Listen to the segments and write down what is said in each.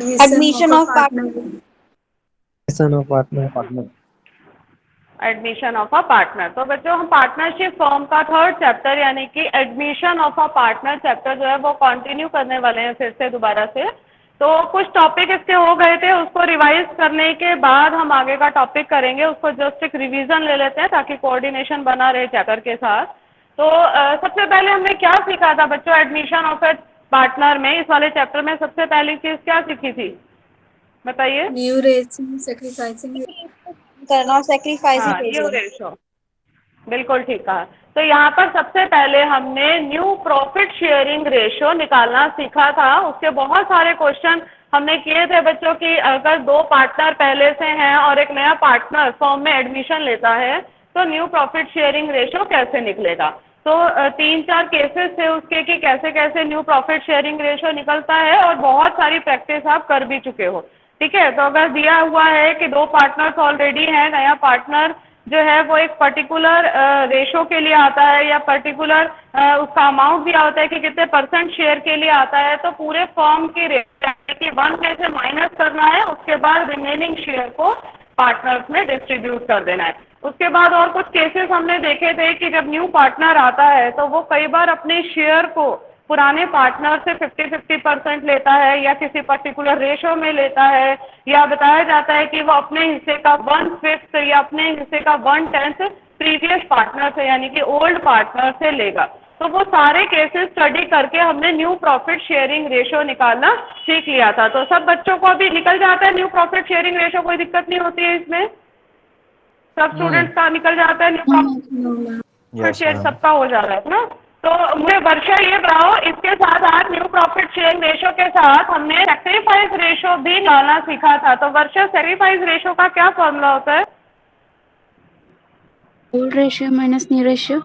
Admission of partner. Son of partner. Admission of a partner. तो बच्चों हम partnership form का थर्ड चैप्टर यानी कि admission of a partner chapter जो है वो कंटिन्यू करने वाले हैं फिर से दोबारा से। तो कुछ टॉपिक इसके हो गए थे, उसको रिवाइज करने के बाद हम आगे का टॉपिक करेंगे। उसको जस्ट एक रिवीजन ले लेते हैं ताकि कोऑर्डिनेशन बना रहे चैप्टर के साथ। तो सबसे पहले हमने क्या सीखा था बच्चों एडमिशन ऑफ ए पार्टनर में? इस वाले चैप्टर में सबसे पहली चीज क्या सीखी थी बताइए? न्यू रेसिंग सैक्रिफाइसिंग करना और सेक्रीफाइसिंग हाँ, न्यू रेशियो। रेशो, बिल्कुल ठीक कहा। तो यहाँ पर सबसे पहले हमने न्यू प्रॉफिट शेयरिंग रेशियो निकालना सीखा था। उसके बहुत सारे क्वेश्चन हमने किए थे बच्चों की अगर दो पार्टनर पहले से हैं और एक नया पार्टनर फॉर्म में एडमिशन लेता है तो न्यू प्रॉफिट शेयरिंग रेशियो कैसे निकलेगा। तो 3-4 केसेस थे उसके कि कैसे कैसे न्यू प्रॉफिट शेयरिंग रेशियो निकलता है और बहुत सारी प्रैक्टिस आप कर भी चुके हो। ठीक है, तो अगर दिया हुआ है कि दो पार्टनर्स ऑलरेडी हैं, नया पार्टनर जो है वो एक पर्टिकुलर रेशो के लिए आता है या पर्टिकुलर उसका अमाउंट दिया होता है कि कितने परसेंट शेयर के लिए आता है, तो पूरे फॉर्म की रेशो 1 में से माइनस करना है, उसके बाद रिमेनिंग शेयर को पार्टनर्स में डिस्ट्रीब्यूट कर देना है। उसके बाद और कुछ केसेस हमने देखे थे कि जब न्यू पार्टनर आता है तो वो कई बार अपने शेयर को पुराने पार्टनर से 50-50% लेता है या किसी पर्टिकुलर रेशो में लेता है, या बताया जाता है कि वो अपने हिस्से का 1/5 या अपने हिस्से का 1/10 प्रीवियस पार्टनर से यानी कि ओल्ड पार्टनर से लेगा। तो वो सारे केसेस स्टडी करके हमने न्यू प्रॉफिट शेयरिंग रेशो निकालना सीख लिया था। तो सब बच्चों को अभी निकल जाता है न्यू प्रॉफिट शेयरिंग रेशो, कोई दिक्कत नहीं होती है इसमें? सब स्टूडेंट्स का निकल जाता है न्यू प्रॉफिट शेयर, सबका हो जा रहा है ना? तो मुझे वर्षा ये बताओ, इसके साथ साथ न्यू प्रॉफिट शेयरिंग रेशो के साथ हमने सैक्रिफाइस रेशो भी निकालना सीखा था। तो वर्षा सैक्रिफाइस रेशो का क्या फॉर्मूला होता है? Old ratio minus new ratio.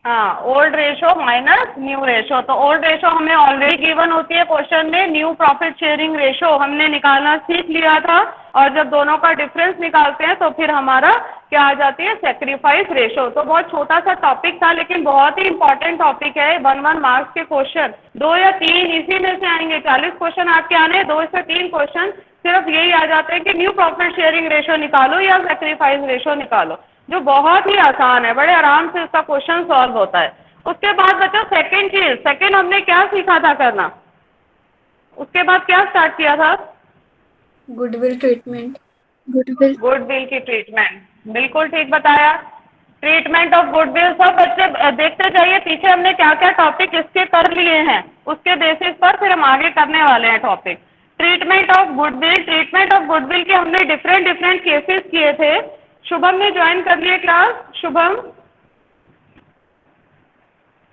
हाँ, old ratio minus new ratio. तो ओल्ड रेशो हमें ऑलरेडी गिवन होती है क्वेश्चन में, न्यू प्रॉफिट शेयरिंग रेशो हमने निकालना सीख लिया था और जब दोनों का डिफरेंस निकालते हैं तो फिर हमारा क्या आ जाती है सैक्रिफाइस रेशो। तो बहुत छोटा सा टॉपिक था लेकिन बहुत ही इंपॉर्टेंट टॉपिक है। 1-1 मार्क्स के क्वेश्चन 2 या 3 इसी में से आएंगे। 40 क्वेश्चन आपके आने, 2 से 3 क्वेश्चन सिर्फ यही आ जाते हैं कि न्यू प्रॉफिट शेयरिंग रेशो निकालो या सैक्रिफाइस रेशो निकालो, जो बहुत ही आसान है, बड़े आराम से इसका क्वेश्चन सॉल्व होता है। उसके बाद बच्चों सेकंड हमने क्या सीखा था करना? उसके बाद क्या स्टार्ट किया था? Goodwill treatment. गुडविल की ट्रीटमेंट, बिल्कुल ठीक बताया। ट्रीटमेंट ऑफ गुडविल, सब बच्चे देखते जाइए पीछे हमने क्या क्या टॉपिक इसके कर लिए हैं, उसके बेसिस पर फिर हम आगे करने वाले हैं टॉपिक। ट्रीटमेंट ऑफ गुडविल के हमने डिफरेंट केसेस किए थे। शुभम ने ज्वाइन कर लिया क्लास? शुभम,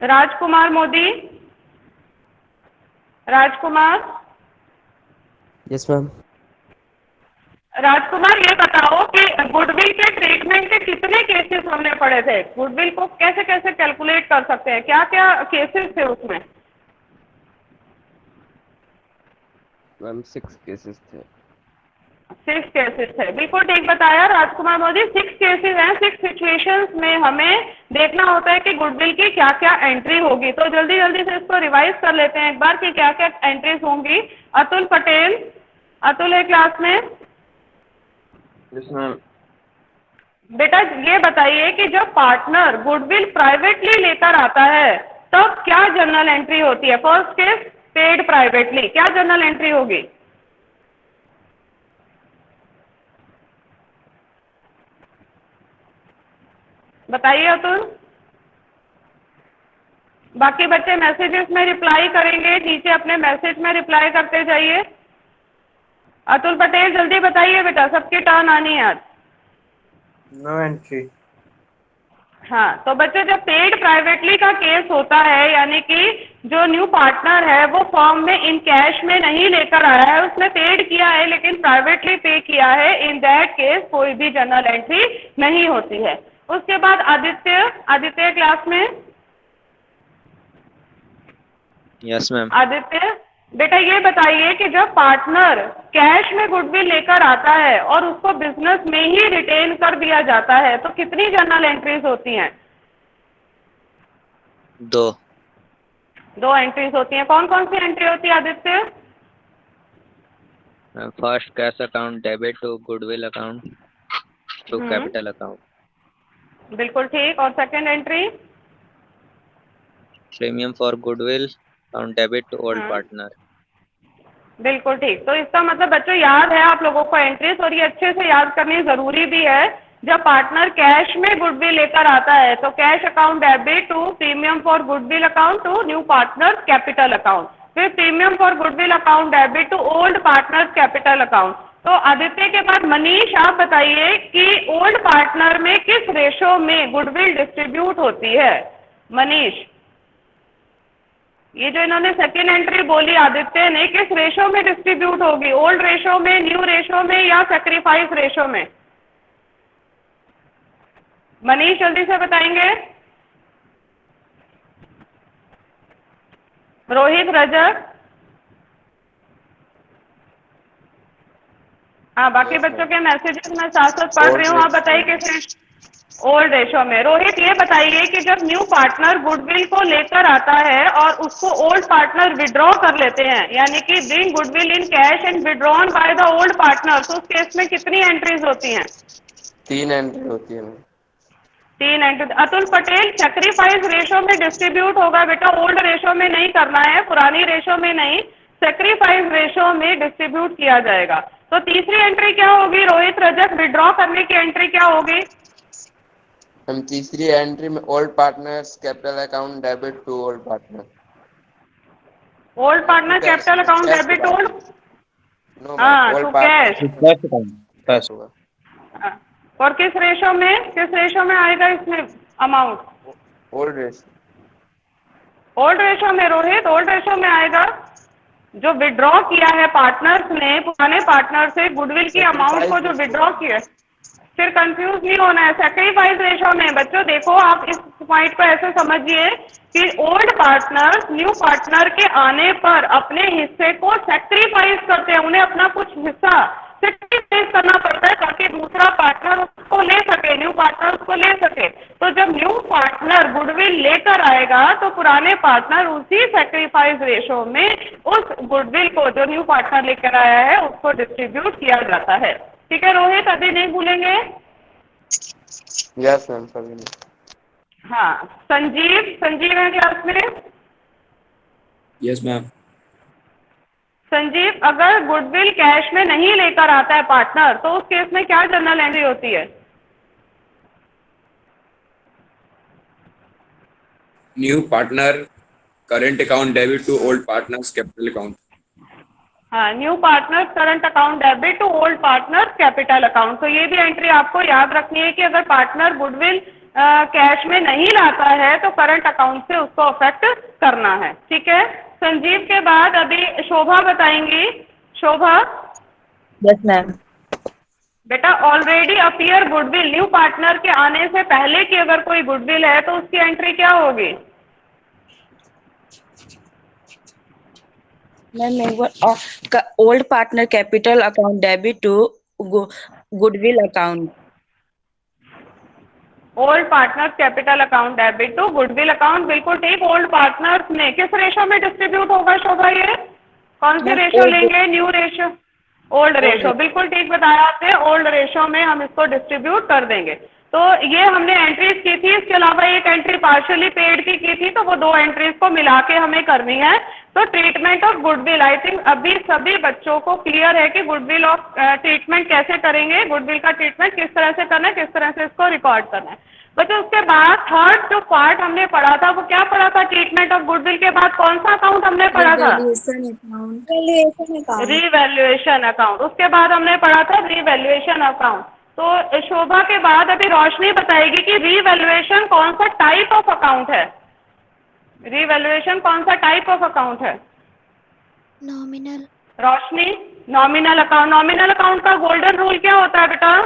राजकुमार मोदी, राजकुमार, यस मैम। राजकुमार ये बताओ कि गुडविल के ट्रीटमेंट के कितने केसेस हमने पढ़े थे? गुडविल को कैसे कैसे कैलकुलेट कर सकते हैं, क्या क्या केसेस थे उसमें? मैम 6 केसेस थे। 6 केसेस थे, बिल्कुल ठीक बताया राजकुमार मोदी। 6 केसेस हैं। 6 सिचुएशंस में हमें देखना होता है कि गुडविल की क्या क्या एंट्री होगी। तो जल्दी जल्दी से इसको रिवाइज कर लेते हैं एक बार कि क्या क्या एंट्रीज होंगी। अतुल पटेल, अतुल है क्लास में? Yes ma'am. बेटा ये बताइए कि जब पार्टनर गुडविल प्राइवेटली लेकर आता है तब क्या जर्नल एंट्री होती है? फर्स्ट केस पेड प्राइवेटली, क्या जर्नल एंट्री होगी? बताइए अतुल। बाकी बच्चे मैसेजेस में रिप्लाई करेंगे, नीचे अपने मैसेज में रिप्लाई करते जाइए। अतुल पटेल जल्दी बताइए बेटा, सबकी टर्न आनी है आज। No entry. हाँ, तो बच्चे जब पेड प्राइवेटली का केस होता है यानी कि जो न्यू पार्टनर है वो फॉर्म में इन कैश में नहीं लेकर आया है, उसने पेड किया है लेकिन प्राइवेटली पे किया है, इन दैट केस कोई भी जर्नल एंट्री नहीं होती है। उसके बाद आदित्य क्लास में? Yes ma'am. आदित्य बेटा ये बताइए कि जब पार्टनर कैश में गुडविल लेकर आता है और उसको बिजनेस में ही रिटेन कर दिया जाता है तो कितनी जर्नल एंट्रीज होती हैं? 2 2 एंट्रीज होती हैं। कौन कौन सी एंट्री होती है Aditya? First cash account debit to goodwill account to capital account. बिल्कुल ठीक। और second entry? Premium for goodwill account debit to old partner. बिल्कुल ठीक। तो इसका मतलब बच्चों याद है आप लोगों को एंट्रीज, और ये अच्छे से याद करनी जरूरी भी है। जब पार्टनर कैश में गुडविल लेकर आता है तो cash account debit to premium for goodwill account to new partner capital account, फिर premium for goodwill account debit to old partner capital account. तो आदित्य के बाद मनीष आप बताइए कि ओल्ड पार्टनर में किस रेशो में गुडविल डिस्ट्रीब्यूट होती है? मनीष, ये जो इन्होंने सेकेंड एंट्री बोली आदित्य ने, किस रेशो में डिस्ट्रीब्यूट होगी? ओल्ड रेशो में, न्यू रेशो में, या सैक्रिफाइस रेशो में? मनीष जल्दी से बताएंगे। रोहित, रजत, हाँ बाकी बच्चों के मैसेजेस मैं साथ साथ पढ़ रही हूँ। आप बताइए किस ओल्ड रेशो में। रोहित ये बताइए कि जब न्यू पार्टनर गुडविल को लेकर आता है और उसको ओल्ड पार्टनर विड्रॉ कर लेते हैं, यानी कि bring goodwill in cash and withdrawn by the old partner, तो उस केस में कितनी एंट्रीज होती हैं? 3 एंट्री होती है। 3 entry. Atul Patel, sacrifice ratio में डिस्ट्रीब्यूट होगा बेटा, ओल्ड रेशो में नहीं करना है, पुरानी रेशो में नहीं, सैक्रिफाइस रेशो में डिस्ट्रीब्यूट किया जाएगा। तो तीसरी एंट्री क्या होगी रोहित, रजत? विड्रॉ करने की एंट्री क्या होगी? हम तीसरी एंट्री में old partners capital account debit to old partner. Old partner capital account debit old, no to cash. Cash account. Cash. होगा और किस रेशो में, किस रेशो में आएगा इसमें amount? Old ratio. Old ratio में रोहित, ओल्ड रेशो में आएगा। जो विड्रॉ किया है पार्टनर्स ने, पुराने पार्टनर से गुडविल की अमाउंट को जो विड्रॉ किया, फिर कंफ्यूज नहीं होना है। सैक्रिफाइस रेशो में बच्चों देखो, आप इस पॉइंट को ऐसे समझिए कि ओल्ड पार्टनर्स न्यू पार्टनर के आने पर अपने हिस्से को सैक्रिफाइस करते हैं, उन्हें अपना कुछ हिस्सा सैक्रिफाइस करना पड़ता है ताकि दूसरा पार्टनर उसको ले सके, न्यू पार्टनर उसको ले सके। तो जब न्यू पार्टनर गुडविल लेकर आएगा तो पुराने पार्टनर उसी सैक्रिफाइस रेशो में उस गुडविल को जो न्यू पार्टनर लेकर आया है उसको डिस्ट्रीब्यूट किया जाता है। ठीक है रोहित, अभी नहीं भूलेंगे? यस मैम, सभी ने। हाँ संजीव, संजीव है क्लास में? Yes ma'am. संजीव, अगर गुडविल कैश में नहीं लेकर आता है पार्टनर तो उस केस में क्या जर्नल एंट्री होती है? New partner current account debit to old partners capital account. हाँ, new partner current account debit to old partner capital account. तो ये भी एंट्री आपको याद रखनी है कि अगर पार्टनर गुडविल कैश में नहीं लाता है तो करंट अकाउंट से उसको अफेक्ट करना है। ठीक है, संजीव के बाद अभी शोभा बताएंगी। शोभा। Yes ma'am. बेटा already appear goodwill, new partner के आने से पहले की अगर कोई गुडविल है तो उसकी एंट्री क्या होगी? Ma'am old partner capital account debit to goodwill account. Old partner capital account debit to goodwill account, बिल्कुल ठीक। ओल्ड पार्टनर्स में किस रेशो में डिस्ट्रीब्यूट होगा शोभा? ये कौन सी रेशो लेंगे? न्यू रेशो, ओल्ड रेशो, बिल्कुल ठीक बताया आपने। ओल्ड रेशो में हम इसको डिस्ट्रीब्यूट कर देंगे। तो ये हमने एंट्रीज की थी, इसके अलावा एक एंट्री पार्शियली पेड की थी, तो वो 2 एंट्रीज को मिला के हमें करनी है। तो treatment of goodwill, I think अभी सभी बच्चों को क्लियर है कि गुडविल ऑफ ट्रीटमेंट कैसे करेंगे, गुडविल का ट्रीटमेंट किस तरह से करना है, किस तरह से इसको रिकॉर्ड करना है। बच्चों उसके बाद थर्ड जो पार्ट हमने पढ़ा था वो क्या पढ़ा था? ट्रीटमेंट ऑफ गुडविल के बाद कौन सा अकाउंट हमने पढ़ा था? Revaluation account. उसके बाद हमने पढ़ा था रीवैल्यूएशन अकाउंट। तो शोभा के बाद अभी रोशनी बताएगी कि रीवैल्यूएशन कौन सा टाइप ऑफ अकाउंट है। रीवैल्यूएशन कौन सा टाइप ऑफ अकाउंट है? Nominal. Roshni, nominal account. Nominal account का गोल्डन रूल क्या होता है बेटा?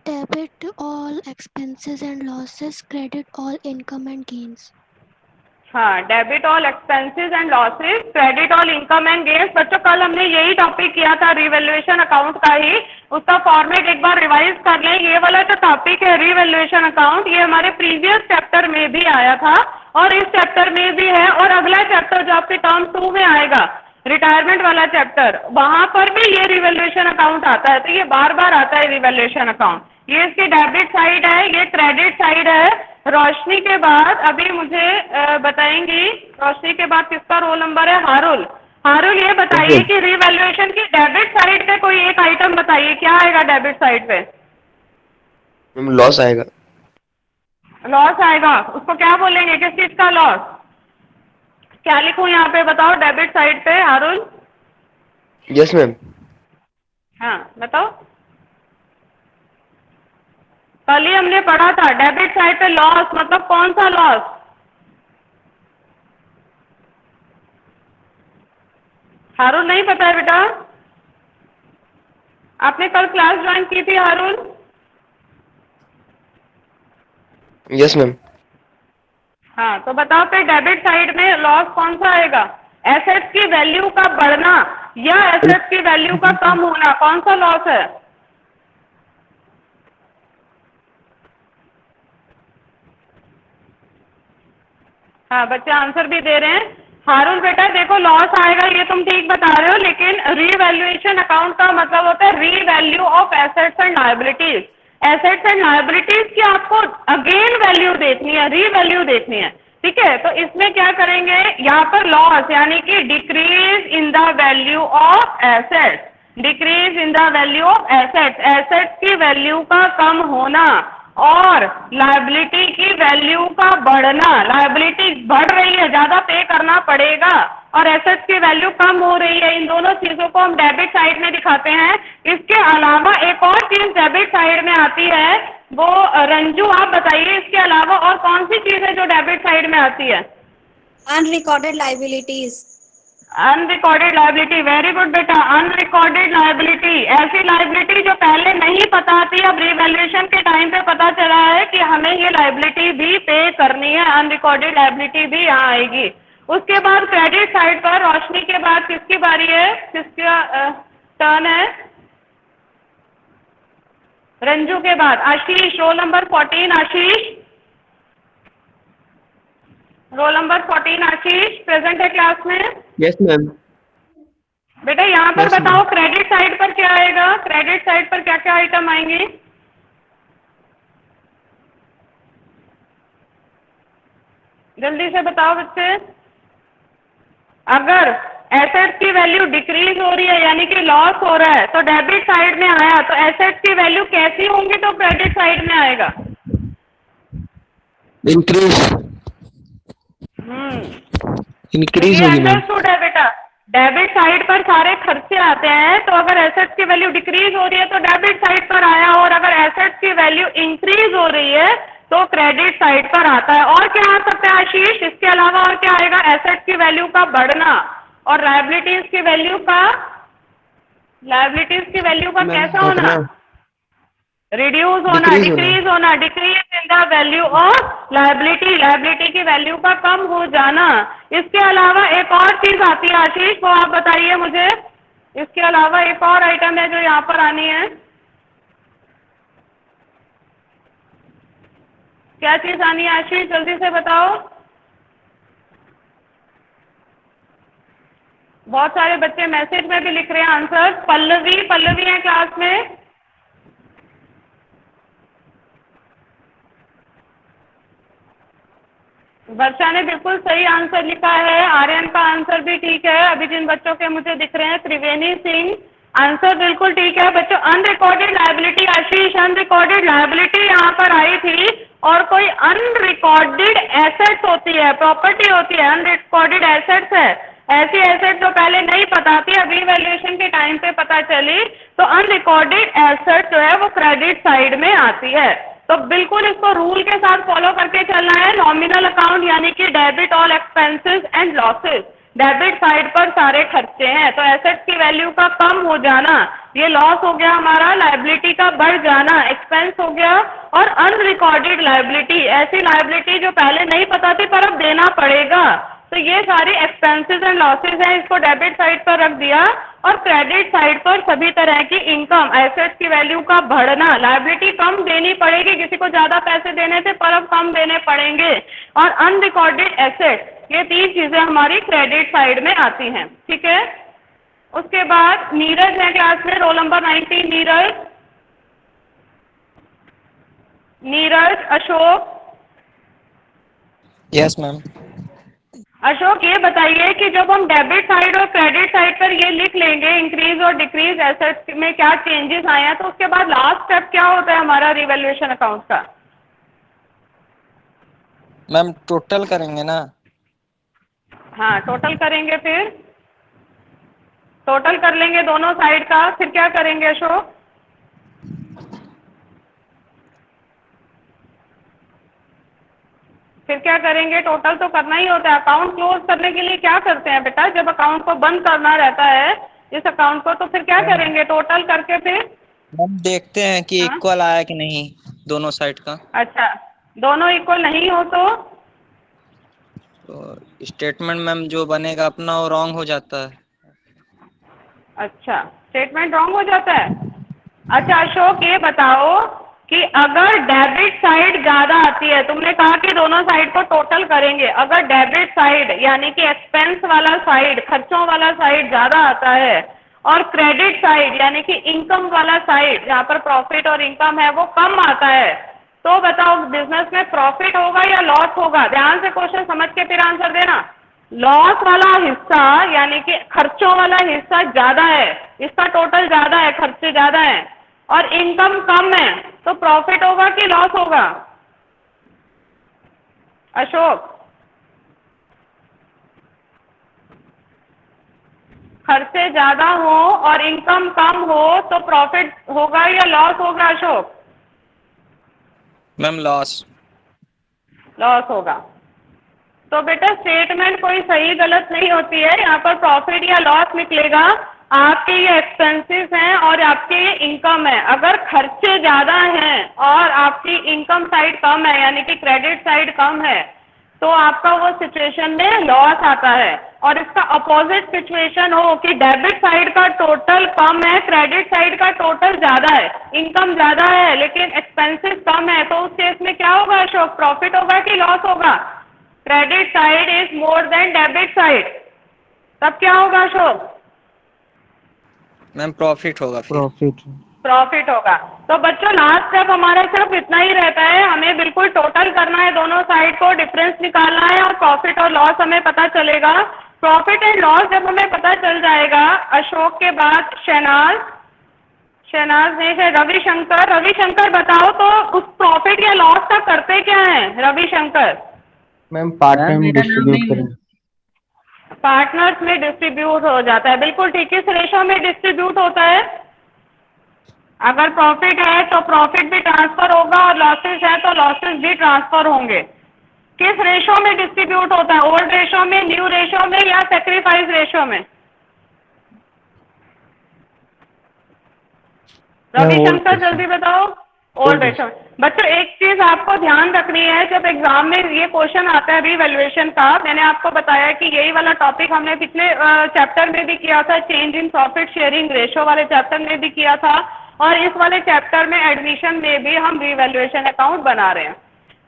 Debit all expenses and losses, credit all income and gains. हाँ, debit all expenses and losses, credit all income and gains. बच्चों कल हमने यही टॉपिक किया था रीवैल्यूएशन अकाउंट का ही, उसका फॉर्मेट एक बार रिवाइज कर लें। ये वाला जो टॉपिक है रीवैल्यूएशन अकाउंट, ये हमारे प्रीवियस चैप्टर में भी आया था और इस चैप्टर में भी है, और अगला चैप्टर जो आपके टर्म 2 में आएगा रिटायरमेंट वाला चैप्टर, वहां पर भी ये रिवैल्यूएशन अकाउंट आता है। तो ये बार बार आता है रिवैल्यूएशन अकाउंट। ये इसकी डेबिट साइड है, ये क्रेडिट साइड है। रोशनी के बाद अभी मुझे बताएंगी, रोशनी के बाद किसका रोल नंबर है? हारुल। हारुल, ये बताइए कि रिवैल्यूएशन की डेबिट साइड पे कोई एक आइटम बताइए, क्या आएगा डेबिट साइड पे? लॉस आएगा। लॉस आएगा। उसको क्या बोलेंगे, किस चीज का लॉस? क्या लिखूं यहाँ पे, बताओ डेबिट साइड पे हारुल? Yes ma'am. हाँ बताओ। कल ही हमने पढ़ा था डेबिट साइड पे लॉस मतलब कौन सा लॉस? हारुल नहीं पता है बेटा? आपने कल क्लास ज्वाइन की थी हारुल? Yes ma'am. हाँ तो बताओ फिर डेबिट साइड में लॉस कौन सा आएगा? एसेट्स की वैल्यू का बढ़ना या एसेट्स की वैल्यू का कम होना, कौन सा लॉस है? हाँ बच्चे आंसर भी दे रहे हैं। हारुल बेटा देखो लॉस आएगा ये तुम ठीक बता रहे हो, लेकिन रीवैल्यूएशन अकाउंट का मतलब होता है revalue of assets and liabilities. Assets and liabilities की आपको अगेन वैल्यू देखनी है, रीवैल्यू देखनी है, ठीक है? तो इसमें क्या करेंगे, यहाँ पर लॉस यानी कि decrease in the value of assets, decrease in the value of assets, assets की वैल्यू का कम होना और लायबिलिटी की वैल्यू का बढ़ना। लायबिलिटी बढ़ रही है, ज्यादा पे करना पड़ेगा, और एसेट्स की वैल्यू कम हो रही है। इन दोनों चीजों को हम डेबिट साइड में दिखाते हैं। इसके अलावा एक और चीज डेबिट साइड में आती है, वो रंजू आप बताइए इसके अलावा और कौन सी चीज है जो डेबिट साइड में आती है? Unrecorded liabilities. Unrecorded liability, very good बेटा। अनरिकॉर्डेड लायबिलिटी, ऐसी लायबिलिटी जो पहले नहीं पता थी, अब रिवैल्यूएशन के टाइम पे पता चला है कि हमें ये लायबिलिटी भी पे करनी है, अनरिकॉर्डेड लायबिलिटी भी यहाँ आएगी। उसके बाद क्रेडिट साइड पर रोशनी के बाद किसकी बारी है, किसका टर्न है? रंजू के बाद आशीष, रोल नंबर 14 आशीष, रोल नंबर 14 आशीष प्रेजेंट है क्लास में? Yes ma'am. बेटा यहाँ पर Yes, बताओ क्रेडिट साइड पर क्या आएगा, क्रेडिट साइड पर क्या क्या आइटम आएंगे? जल्दी से बताओ बच्चे। अगर एसेट्स की वैल्यू डिक्रीज हो रही है यानी कि लॉस हो रहा है तो डेबिट साइड में आया, तो एसेट्स की वैल्यू कैसी होंगी तो क्रेडिट साइड में आएगा? इंक्रीज इंक्रीज होगी मैम। अंडरस्टूड है बेटा। डेबिट साइड पर सारे खर्चे आते हैं, तो अगर एसेट्स की वैल्यू डिक्रीज हो रही है तो डेबिट साइड पर आया, और अगर एसेट्स की वैल्यू इंक्रीज हो रही है तो क्रेडिट साइड पर आता है। और क्या आ सकता है आशीष इसके अलावा? और क्या आएगा? एसेट्स की वैल्यू का बढ़ना और लायबिलिटीज की वैल्यू का, लायबिलिटीज की वैल्यू का कैसा होना? रिड्यूस होना, डिक्रीज होना, decrease in the value of liability, liability की वैल्यू का कम हो जाना। इसके अलावा एक और चीज आती है आशीष, वो आप बताइए मुझे। इसके अलावा एक और आइटम है जो यहाँ पर आनी है, क्या चीज आनी है आशीष जल्दी से बताओ। बहुत सारे बच्चे मैसेज में भी लिख रहे हैं आंसर। पल्लवी, पल्लवी है क्लास में? वर्षा ने बिल्कुल सही आंसर लिखा है, आर्यन का आंसर भी ठीक है। अभी जिन बच्चों के मुझे दिख रहे हैं, त्रिवेणी सिंह, आंसर बिल्कुल ठीक है बच्चों। अनरिकॉर्डेड लायबिलिटी आशीष, अनरिकॉर्डेड लायबिलिटी यहाँ पर आई थी, और कोई अनरिकॉर्डेड एसेट्स होती है, प्रॉपर्टी होती है, अनरिकॉर्डेड एसेट्स है, ऐसी एसेट जो पहले नहीं पता थी, अब रिवैल्यूएशन के टाइम पे पता चली, तो अनरिकॉर्डेड एसेट जो है वो क्रेडिट साइड में आती है। तो बिल्कुल इसको रूल के साथ फॉलो करके चलना है। नॉमिनल अकाउंट यानी कि debit all expenses and losses, debit side पर सारे खर्चे हैं, तो एसेट्स की वैल्यू का कम हो जाना, ये लॉस हो गया हमारा, लायबिलिटी का बढ़ जाना एक्सपेंस हो गया, और अनरिकॉर्डेड लायबिलिटी, ऐसी लायबिलिटी जो पहले नहीं पता थी पर अब देना पड़ेगा, तो ये सारे एक्सपेंसेस एंड लॉसेस हैं, इसको डेबिट साइड पर रख दिया। और क्रेडिट साइड पर सभी तरह की इनकम, एसेट्स की वैल्यू का बढ़ना, लायबिलिटी कम देनी पड़ेगी, किसी को ज्यादा पैसे देने थे पर अब कम देने पड़ेंगे, और अनरिकॉर्डेड एसेट, ये 3 चीजें हमारी क्रेडिट साइड में आती हैं, ठीक है। उसके बाद नीरज है क्लास में, roll number 19 Neeraj, Ashok. Yes ma'am. Ashok ये बताइए कि जब हम डेबिट साइड और क्रेडिट साइड पर ये लिख लेंगे इंक्रीज और डिक्रीज एसेट्स में क्या चेंजेस आए हैं, तो उसके बाद लास्ट स्टेप क्या होता है हमारा रिवैल्यूएशन अकाउंट का? मैम टोटल करेंगे ना। हाँ टोटल करेंगे, फिर टोटल कर लेंगे दोनों साइड का, फिर क्या करेंगे अशोक? फिर क्या करेंगे? टोटल तो करना ही होता है। अकाउंट क्लोज करने के लिए क्या करते हैं बेटा? जब अकाउंट को बंद करना रहता है इस अकाउंट को, तो फिर क्या करेंगे? टोटल करके फिर हम देखते हैं कि इक्वल आया कि नहीं दोनों साइड का। अच्छा, दोनों इक्वल नहीं हो तो स्टेटमेंट मैम जो बनेगा अपना वो रॉन्ग हो जाता है। अच्छा, स्टेटमेंट रॉन्ग हो जाता है। अच्छा अशोक ये बताओ कि अगर डेबिट साइड ज्यादा आती है, तुमने कहा कि दोनों साइड को टोटल करेंगे, अगर डेबिट साइड यानी कि एक्सपेंस वाला साइड, खर्चों वाला साइड ज्यादा आता है और क्रेडिट साइड यानी कि इनकम वाला साइड जहाँ पर प्रॉफिट और इनकम है वो कम आता है, तो बताओ बिजनेस में प्रॉफिट होगा या लॉस होगा? ध्यान से क्वेश्चन समझ के फिर आंसर देना। लॉस वाला हिस्सा यानी कि खर्चों वाला हिस्सा ज्यादा है, इसका टोटल ज्यादा है, खर्चे ज्यादा है, और इनकम कम है, तो प्रॉफिट होगा कि लॉस होगा? अशोक, खर्चे ज्यादा हो और इनकम कम हो तो प्रॉफिट होगा या लॉस होगा अशोक? Ma'am loss. लॉस होगा। तो बेटा स्टेटमेंट कोई सही गलत नहीं होती है, यहाँ पर प्रॉफिट या लॉस निकलेगा। आपके ये एक्सपेंसेस हैं और आपके ये इनकम है। अगर खर्चे ज्यादा हैं और आपकी इनकम साइड कम है यानी कि क्रेडिट साइड कम है, तो आपका वो सिचुएशन में लॉस आता है। और इसका अपोजिट सिचुएशन हो कि डेबिट साइड का टोटल कम है, क्रेडिट साइड का टोटल ज्यादा है, इनकम ज्यादा है लेकिन एक्सपेंसेस कम है, तो उस केस में क्या होगा अशोक? प्रॉफिट होगा कि लॉस होगा? Credit side is more than debit side, तब क्या होगा अशोक? मैम प्रॉफिट होगा। प्रॉफिट होगा। तो बच्चों लास्ट स्टेप हमारा सिर्फ इतना ही रहता है, हमें बिल्कुल टोटल करना है दोनों साइड को, डिफरेंस निकालना है और प्रॉफिट और लॉस हमें पता चलेगा। प्रॉफिट एंड लॉस जब हमें पता चल जाएगा, अशोक के बाद शहनाज ने है रविशंकर बताओ तो उस प्रॉफिट या लॉस का करते क्या है रविशंकर? मैम पार्टनर में डिस्ट्रीब्यूट करें। पार्टनर्स में डिस्ट्रीब्यूट हो जाता है, बिल्कुल ठीक। किस रेशो में डिस्ट्रीब्यूट होता है? अगर प्रॉफिट है तो प्रॉफिट भी ट्रांसफर होगा और लॉसेस है तो लॉसेस भी ट्रांसफर होंगे। किस रेशो में डिस्ट्रीब्यूट होता है? ओल्ड रेशो में, न्यू रेशो में या सेक्रीफाइस रेशो में? रविशंकर जल्दी बताओ। Old ratio. बच्चों एक चीज आपको ध्यान रखनी है, जब एग्जाम में ये क्वेश्चन आता है रीवैल्यूएशन का, मैंने आपको बताया कि यही वाला टॉपिक हमने पिछले चैप्टर में भी किया था, change in profit sharing ratio वाले चैप्टर में भी किया था, और इस वाले चैप्टर में एडमिशन में भी हम रीवैल्यूएशन अकाउंट बना रहे हैं।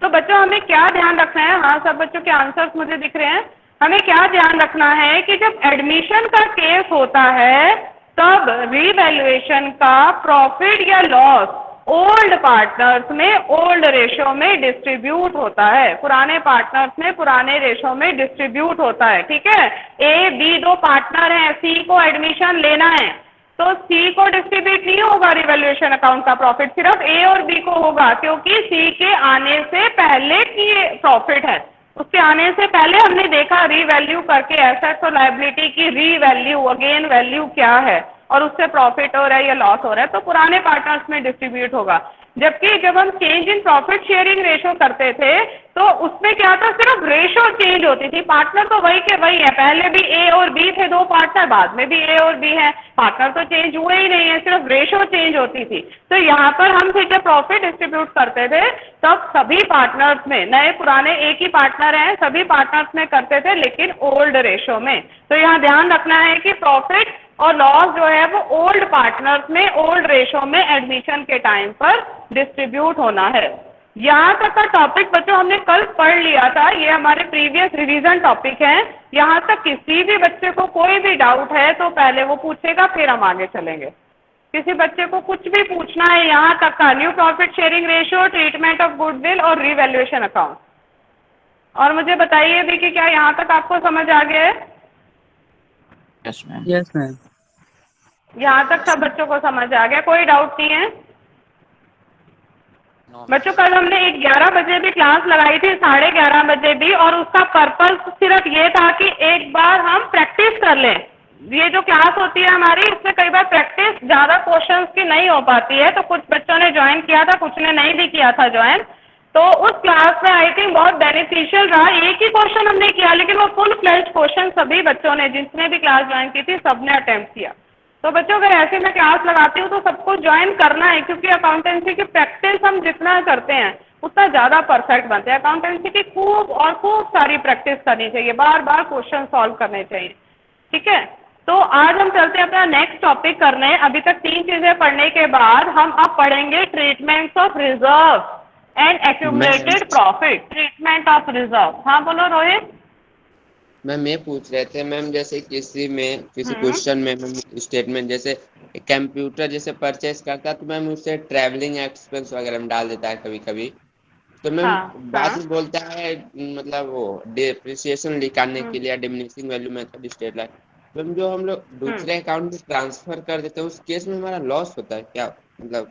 तो बच्चों हमें क्या ध्यान रखना है? हाँ सब बच्चों के आंसर्स मुझे दिख रहे हैं। हमें क्या ध्यान रखना है कि जब एडमिशन का केस होता है तब रीवैल्यूएशन का प्रॉफिट या लॉस ओल्ड पार्टनर्स में ओल्ड रेशो में डिस्ट्रीब्यूट होता है, पुराने पार्टनर्स में पुराने रेशो में डिस्ट्रीब्यूट होता है, ठीक है। ए बी दो पार्टनर हैं, सी को एडमिशन लेना है तो सी को डिस्ट्रीब्यूट नहीं होगा रिवैल्यूएशन अकाउंट का प्रॉफिट, सिर्फ ए और बी को होगा, क्योंकि सी के आने से पहले की प्रॉफिट है। उसके आने से पहले हमने देखा रीवैल्यू करके एसेट्स और लायबिलिटी की रीवैल्यू अगेन वैल्यू क्या है और उससे प्रॉफिट हो रहा है या लॉस हो रहा है, तो पुराने पार्टनर्स में डिस्ट्रीब्यूट होगा। जबकि जब हम change in profit sharing ratio करते थे तो उसमें क्या था, सिर्फ रेशो चेंज होती थी, पार्टनर तो वही के वही है, पहले भी ए और बी थे दो पार्टनर, बाद में भी ए और बी है, पार्टनर तो चेंज हुए ही नहीं है, सिर्फ रेशो चेंज होती थी। तो यहाँ पर हम फिर जब प्रॉफिट डिस्ट्रीब्यूट करते थे तब सभी पार्टनर्स में, नए पुराने एक ही पार्टनर हैं, सभी पार्टनर्स में करते थे लेकिन ओल्ड रेशो में। तो यहाँ ध्यान रखना है कि प्रॉफिट और लॉस जो है वो ओल्ड पार्टनर्स में ओल्ड रेशो में एडमिशन के टाइम पर डिस्ट्रीब्यूट होना है। यहाँ तक का टॉपिक बच्चों हमने कल पढ़ लिया था, ये हमारे प्रीवियस रिवीजन टॉपिक है। यहाँ तक किसी भी बच्चे को कोई भी डाउट है तो पहले वो पूछेगा, फिर हम आगे चलेंगे। किसी बच्चे को कुछ भी पूछना है यहाँ तक का, new profit sharing ratio, treatment of goodwill और रीवैल्यूएशन अकाउंट। और मुझे बताइए भी कि क्या यहाँ तक आपको समझ आ गया है? Yes ma'am. Yes ma'am. यहाँ तक सब बच्चों को समझ आ गया, कोई डाउट नहीं है? बच्चों कल हमने 11 बजे भी क्लास लगाई थी, 11:30 बजे भी, और उसका पर्पस सिर्फ ये था कि एक बार हम प्रैक्टिस कर लें। ये जो क्लास होती है हमारी, इसमें कई बार प्रैक्टिस ज़्यादा क्वेश्चंस की नहीं हो पाती है, तो कुछ बच्चों ने ज्वाइन किया था, कुछ ने नहीं भी किया था ज्वाइन। तो उस क्लास में आई थिंक बहुत बेनिफिशियल रहा। एक ही क्वेश्चन हमने किया, लेकिन वो फुल फ्लेज्ड क्वेश्चन सभी बच्चों ने, जिसने भी क्लास ज्वाइन की थी, सबने अटेम्प्ट किया। तो बच्चों अगर ऐसे मैं क्लास लगाती हूँ तो सबको ज्वाइन करना है, क्योंकि अकाउंटेंसी की प्रैक्टिस हम जितना करते हैं उतना ज़्यादा परफेक्ट बनते हैं। अकाउंटेंसी की खूब सारी प्रैक्टिस करनी चाहिए, बार बार क्वेश्चन सॉल्व करने चाहिए। ठीक है, तो आज हम चलते हैं अपना नेक्स्ट टॉपिक करने। अभी तक 3 चीज़ें पढ़ने के बाद हम अब पढ़ेंगे treatments of reserve and accumulated profit. Treatment of reserve, हाँ बोलो रोहित। मैम ये पूछ रहे थे मैम, जैसे किसी क्वेश्चन में मैम स्टेटमेंट, जैसे कंप्यूटर जैसे परचेस करता है तो मैम उससे ट्रैवलिंग एक्सपेंस वगैरह में डाल देता है कभी कभी, तो मैम बाद में बोलता है मतलब वो डिप्रिसिएशन निकालने के लिए diminishing value method state line, ma'am जो हम लोग दूसरे अकाउंट में ट्रांसफर कर देते हैं उस केस में हमारा लॉस होता है क्या? मतलब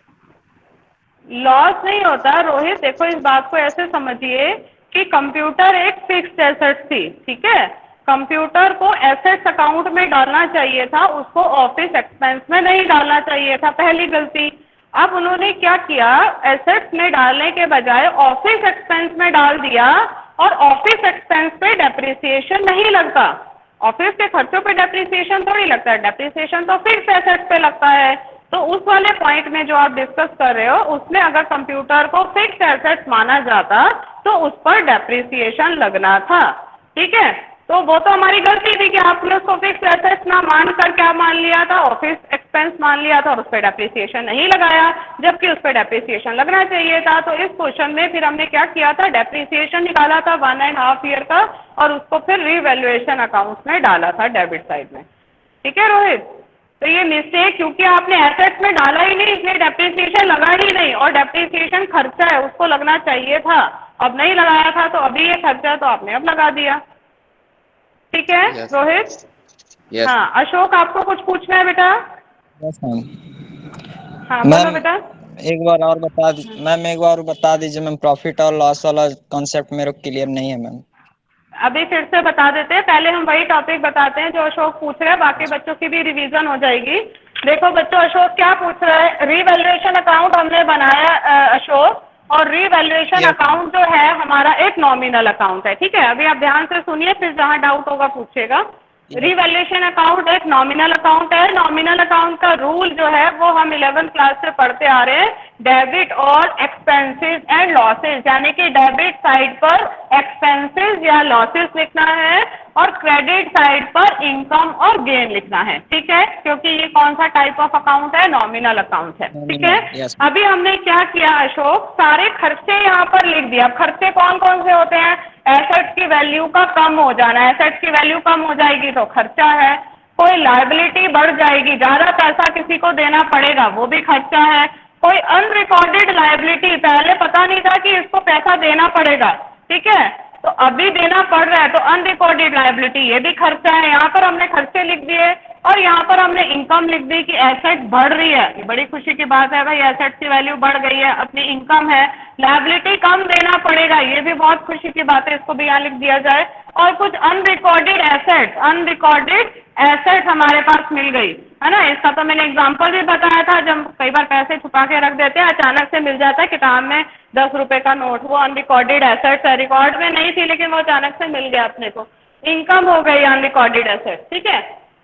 लॉस नहीं होता रोहित। देखो इस बात को ऐसे समझिए कि कंप्यूटर एक फिक्स्ड एसेट थी, ठीक है। कंप्यूटर को एसेट्स अकाउंट में डालना चाहिए था, उसको ऑफिस एक्सपेंस में नहीं डालना चाहिए था, पहली गलती। अब उन्होंने क्या किया, एसेट्स में डालने के बजाय ऑफिस एक्सपेंस में डाल दिया, और ऑफिस एक्सपेंस पे डेप्रिसिएशन नहीं लगता। ऑफिस के खर्चों पे डेप्रिसिएशन थोड़ी लगता है, डेप्रिसिएशन तो फिक्स एसेट पे लगता है। तो उस वाले पॉइंट में जो आप डिस्कस कर रहे हो, उसमें अगर कंप्यूटर को फिक्स एसेट माना जाता तो उस पर डेप्रिसिएशन लगना था, ठीक है। तो वो तो हमारी गलती थी कि आपने उसको फिक्स एसेट ना मान कर क्या मान लिया था, ऑफिस एक्सपेंस मान लिया था और उस पर डेप्रिसिएशन नहीं लगाया, जबकि उस पर डेप्रिसिएशन लगना चाहिए था। तो इस क्वेश्चन में फिर हमने क्या किया था, डेप्रिसिएशन निकाला था 1.5 ईयर का, और उसको फिर रीवैल्यूएशन अकाउंट में डाला था डेबिट साइड में, ठीक है रोहित। तो ये मिस्टेक, क्योंकि आपने एसेट में डाला ही नहीं, इसलिए डेप्रिसिएशन लगा ही नहीं, और डेप्रिसिएशन खर्चा है, उसको लगना चाहिए था, अब नहीं लगाया था, तो अभी ये खर्चा तो आपने अब लगा दिया, ठीक है। Yes. रोहित Yes. हाँ, अशोक आपको कुछ पूछना है बेटा? Yes ma'am. हाँ बोलो बेटा। एक बार और बता मैम, एक बार बता दीजिए मैम, प्रॉफिट और लॉस वाला कॉन्सेप्ट मेरे को क्लियर नहीं है मैम। अभी फिर से बता देते हैं, पहले हम वही टॉपिक बताते हैं जो अशोक पूछ रहे हैं, बाकी बच्चों की भी रिवीजन हो जाएगी। देखो बच्चों, अशोक क्या पूछ रहा है, रीवैल्यूएशन अकाउंट हमने बनाया अशोक, और रीवैल्यूएशन अकाउंट जो है हमारा एक नॉमिनल अकाउंट है, ठीक है। अभी आप ध्यान से सुनिए, फिर जहाँ डाउट होगा पूछेगा। रीवैल्यूएशन अकाउंट एक नॉमिनल अकाउंट है। नॉमिनल अकाउंट का रूल जो है वो हम 11th क्लास से पढ़ते आ रहे हैं, डेबिट और एक्सपेंसेस एंड लॉसेस, यानी कि डेबिट साइड पर एक्सपेंसेस या लॉसेस लिखना है और क्रेडिट साइड पर इनकम और गेन लिखना है, ठीक है, क्योंकि ये कौन सा टाइप ऑफ अकाउंट है, नॉमिनल अकाउंट है, ठीक है। अभी हमने क्या किया अशोक, सारे खर्चे यहाँ पर लिख दिया। अब खर्चे कौन कौन से होते हैं, एसेट्स की वैल्यू का कम हो जाना, एसेट्स की वैल्यू कम हो जाएगी तो खर्चा है। कोई लायबिलिटी बढ़ जाएगी, ज्यादा पैसा किसी को देना पड़ेगा, वो भी खर्चा है। कोई अनरिकॉर्डेड लायबिलिटी, पहले पता नहीं था कि इसको पैसा देना पड़ेगा, ठीक है, तो अभी देना पड़ रहा है, तो अनरिकॉर्डेड लायबिलिटी, ये भी खर्चा है। यहाँ पर हमने खर्चे लिख दिए, और यहाँ पर हमने इनकम लिख दी कि एसेट बढ़ रही है, ये बड़ी खुशी की बात है भाई, एसेट की वैल्यू बढ़ गई है, अपनी इनकम है। लायबिलिटी कम देना पड़ेगा, ये भी बहुत खुशी की बात है, इसको भी यहाँ लिख दिया जाए। और कुछ अनरिकॉर्डेड एसेट हमारे पास मिल गई है ना। इसका तो मैंने एग्जांपल भी बताया था, जब कई बार पैसे छुपा के रख देते हैं, अचानक से मिल जाता है किताब में 10 रुपए का नोट, वो अनरिकॉर्डेड एसेट है, रिकॉर्ड में नहीं थी लेकिन वो अचानक से मिल गया अपने को, इनकम हो गई अनरिकॉर्डेड एसेट, ठीक है।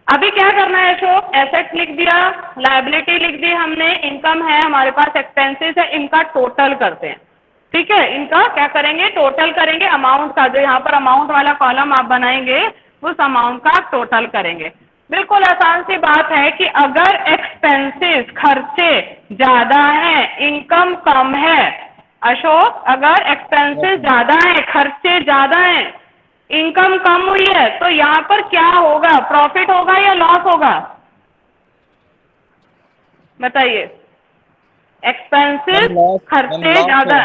अभी क्या करना है अशोक, एसेट लिख दिया, लायबिलिटी लिख दी हमने, इनकम है हमारे पास, एक्सपेंसेस है, इनका टोटल करते हैं, ठीक है। इनका क्या करेंगे, टोटल करेंगे, अमाउंट का, जो यहाँ पर अमाउंट वाला कॉलम आप बनाएंगे उस अमाउंट का टोटल करेंगे। बिल्कुल आसान सी बात है कि अगर एक्सपेंसेस खर्चे ज्यादा हैं, इनकम कम है, अशोक, अगर एक्सपेंसेस ज्यादा है, खर्चे ज्यादा हैं, इनकम कम हुई है, तो यहाँ पर क्या होगा? प्रॉफिट होगा या लॉस होगा? बताइए। एक्सपेंसेस, खर्चे ज्यादा,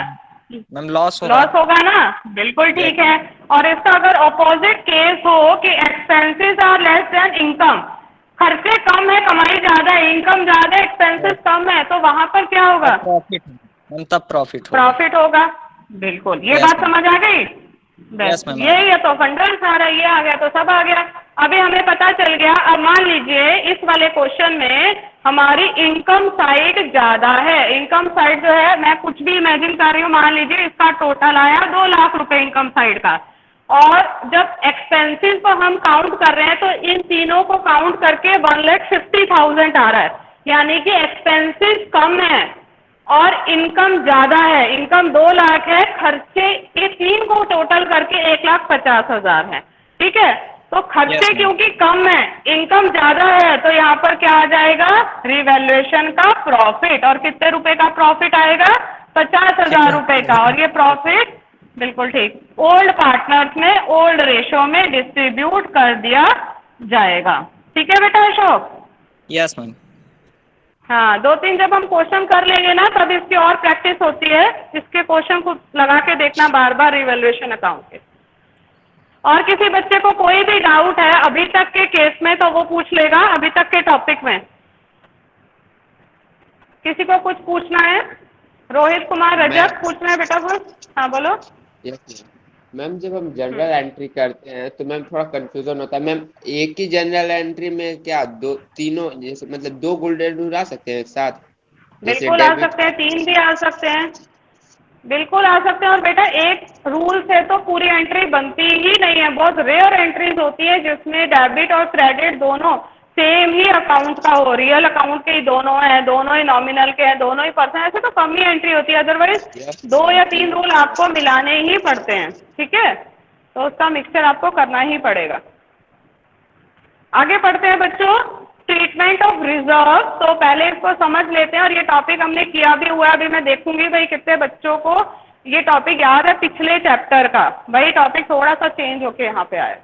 मैम लॉस होगा। लॉस होगा ना? बिल्कुल ठीक है। और इसका अगर ऑपोजिट केस हो कि expenses are less than income, खर्चे कम है, कमाई ज्यादा है, इनकम ज्यादा है, एक्सपेंसेस कम है, तो वहां पर क्या होगा? प्रॉफिट मैम, तब प्रॉफिट होगा। प्रॉफिट होगा। बिल्कुल, ये बात समझ आ गई? बस ma'am, यही है तो फंडल सारा ये आ गया तो सब आ गया। अभी हमें पता चल गया। अब मान लीजिए इस वाले क्वेश्चन में हमारी इनकम साइड ज्यादा है। इनकम साइड जो है, मैं कुछ भी इमेजिन कर रही हूँ, मान लीजिए इसका टोटल आया 2 लाख रुपए इनकम साइड का, और जब एक्सपेंसेस को हम काउंट कर रहे हैं तो इन तीनों को काउंट करके 1,50,000 आ रहा है, यानी कि एक्सपेंसेस कम है और इनकम ज्यादा है। इनकम 2 लाख है, खर्चे ये 3 को टोटल करके 1,50,000 है। ठीक है, तो खर्चे क्योंकि कम है, इनकम ज्यादा है, तो यहाँ पर क्या आ जाएगा? रिवैल्यूएशन का प्रॉफिट। और कितने रुपए का प्रॉफिट आएगा? 50,000 रुपए का। और ये प्रॉफिट बिल्कुल ठीक ओल्ड पार्टनर्स में ओल्ड रेशो में डिस्ट्रीब्यूट कर दिया जाएगा। ठीक है बेटा अशोक? Yes ma'am. हाँ, 2-3 जब हम क्वेश्चन कर लेंगे ना, तब इसकी और प्रैक्टिस होती है। इसके क्वेश्चन को लगा के देखना बार बार रिवैल्यूएशन अकाउंट के। और किसी बच्चे को कोई भी डाउट है अभी तक के केस में तो वो पूछ लेगा, अभी तक के टॉपिक में। किसी को कुछ पूछना है? रोहित कुमार रजक पूछना है बेटा कुछ? हाँ बोलो। यस मैम, जब हम जनरल एंट्री करते हैं तो मैम थोड़ा कंफ्यूजन होता है। मैम एक ही जनरल एंट्री में क्या तीनों जैसे मतलब 2 गोल्डन रूल आ सकते हैं एक साथ? बिल्कुल आ सकते हैं, 3 भी आ सकते हैं, बिल्कुल आ सकते हैं। और बेटा एक रूल से तो पूरी एंट्री बनती ही नहीं है, बहुत रेयर एंट्रीज होती है जिसमें डेबिट और क्रेडिट दोनों सेम ही अकाउंट का हो, रियल अकाउंट के ही दोनों है, दोनों ही नॉमिनल के हैं, दोनों ही पर्सन, ऐसे तो कम ही एंट्री होती है। अदरवाइज 2 या 3 रूल आपको मिलाने ही पड़ते हैं। ठीक है, तो उसका मिक्सचर आपको करना ही पड़ेगा। आगे बढ़ते हैं बच्चों। ट्रीटमेंट ऑफ रिजर्व, तो पहले इसको समझ लेते हैं। और ये टॉपिक हमने किया भी हुआ है। अभी मैं देखूंगी भाई कितने बच्चों को ये टॉपिक याद है पिछले चैप्टर का। भाई टॉपिक थोड़ा सा चेंज होके यहाँ पे आया।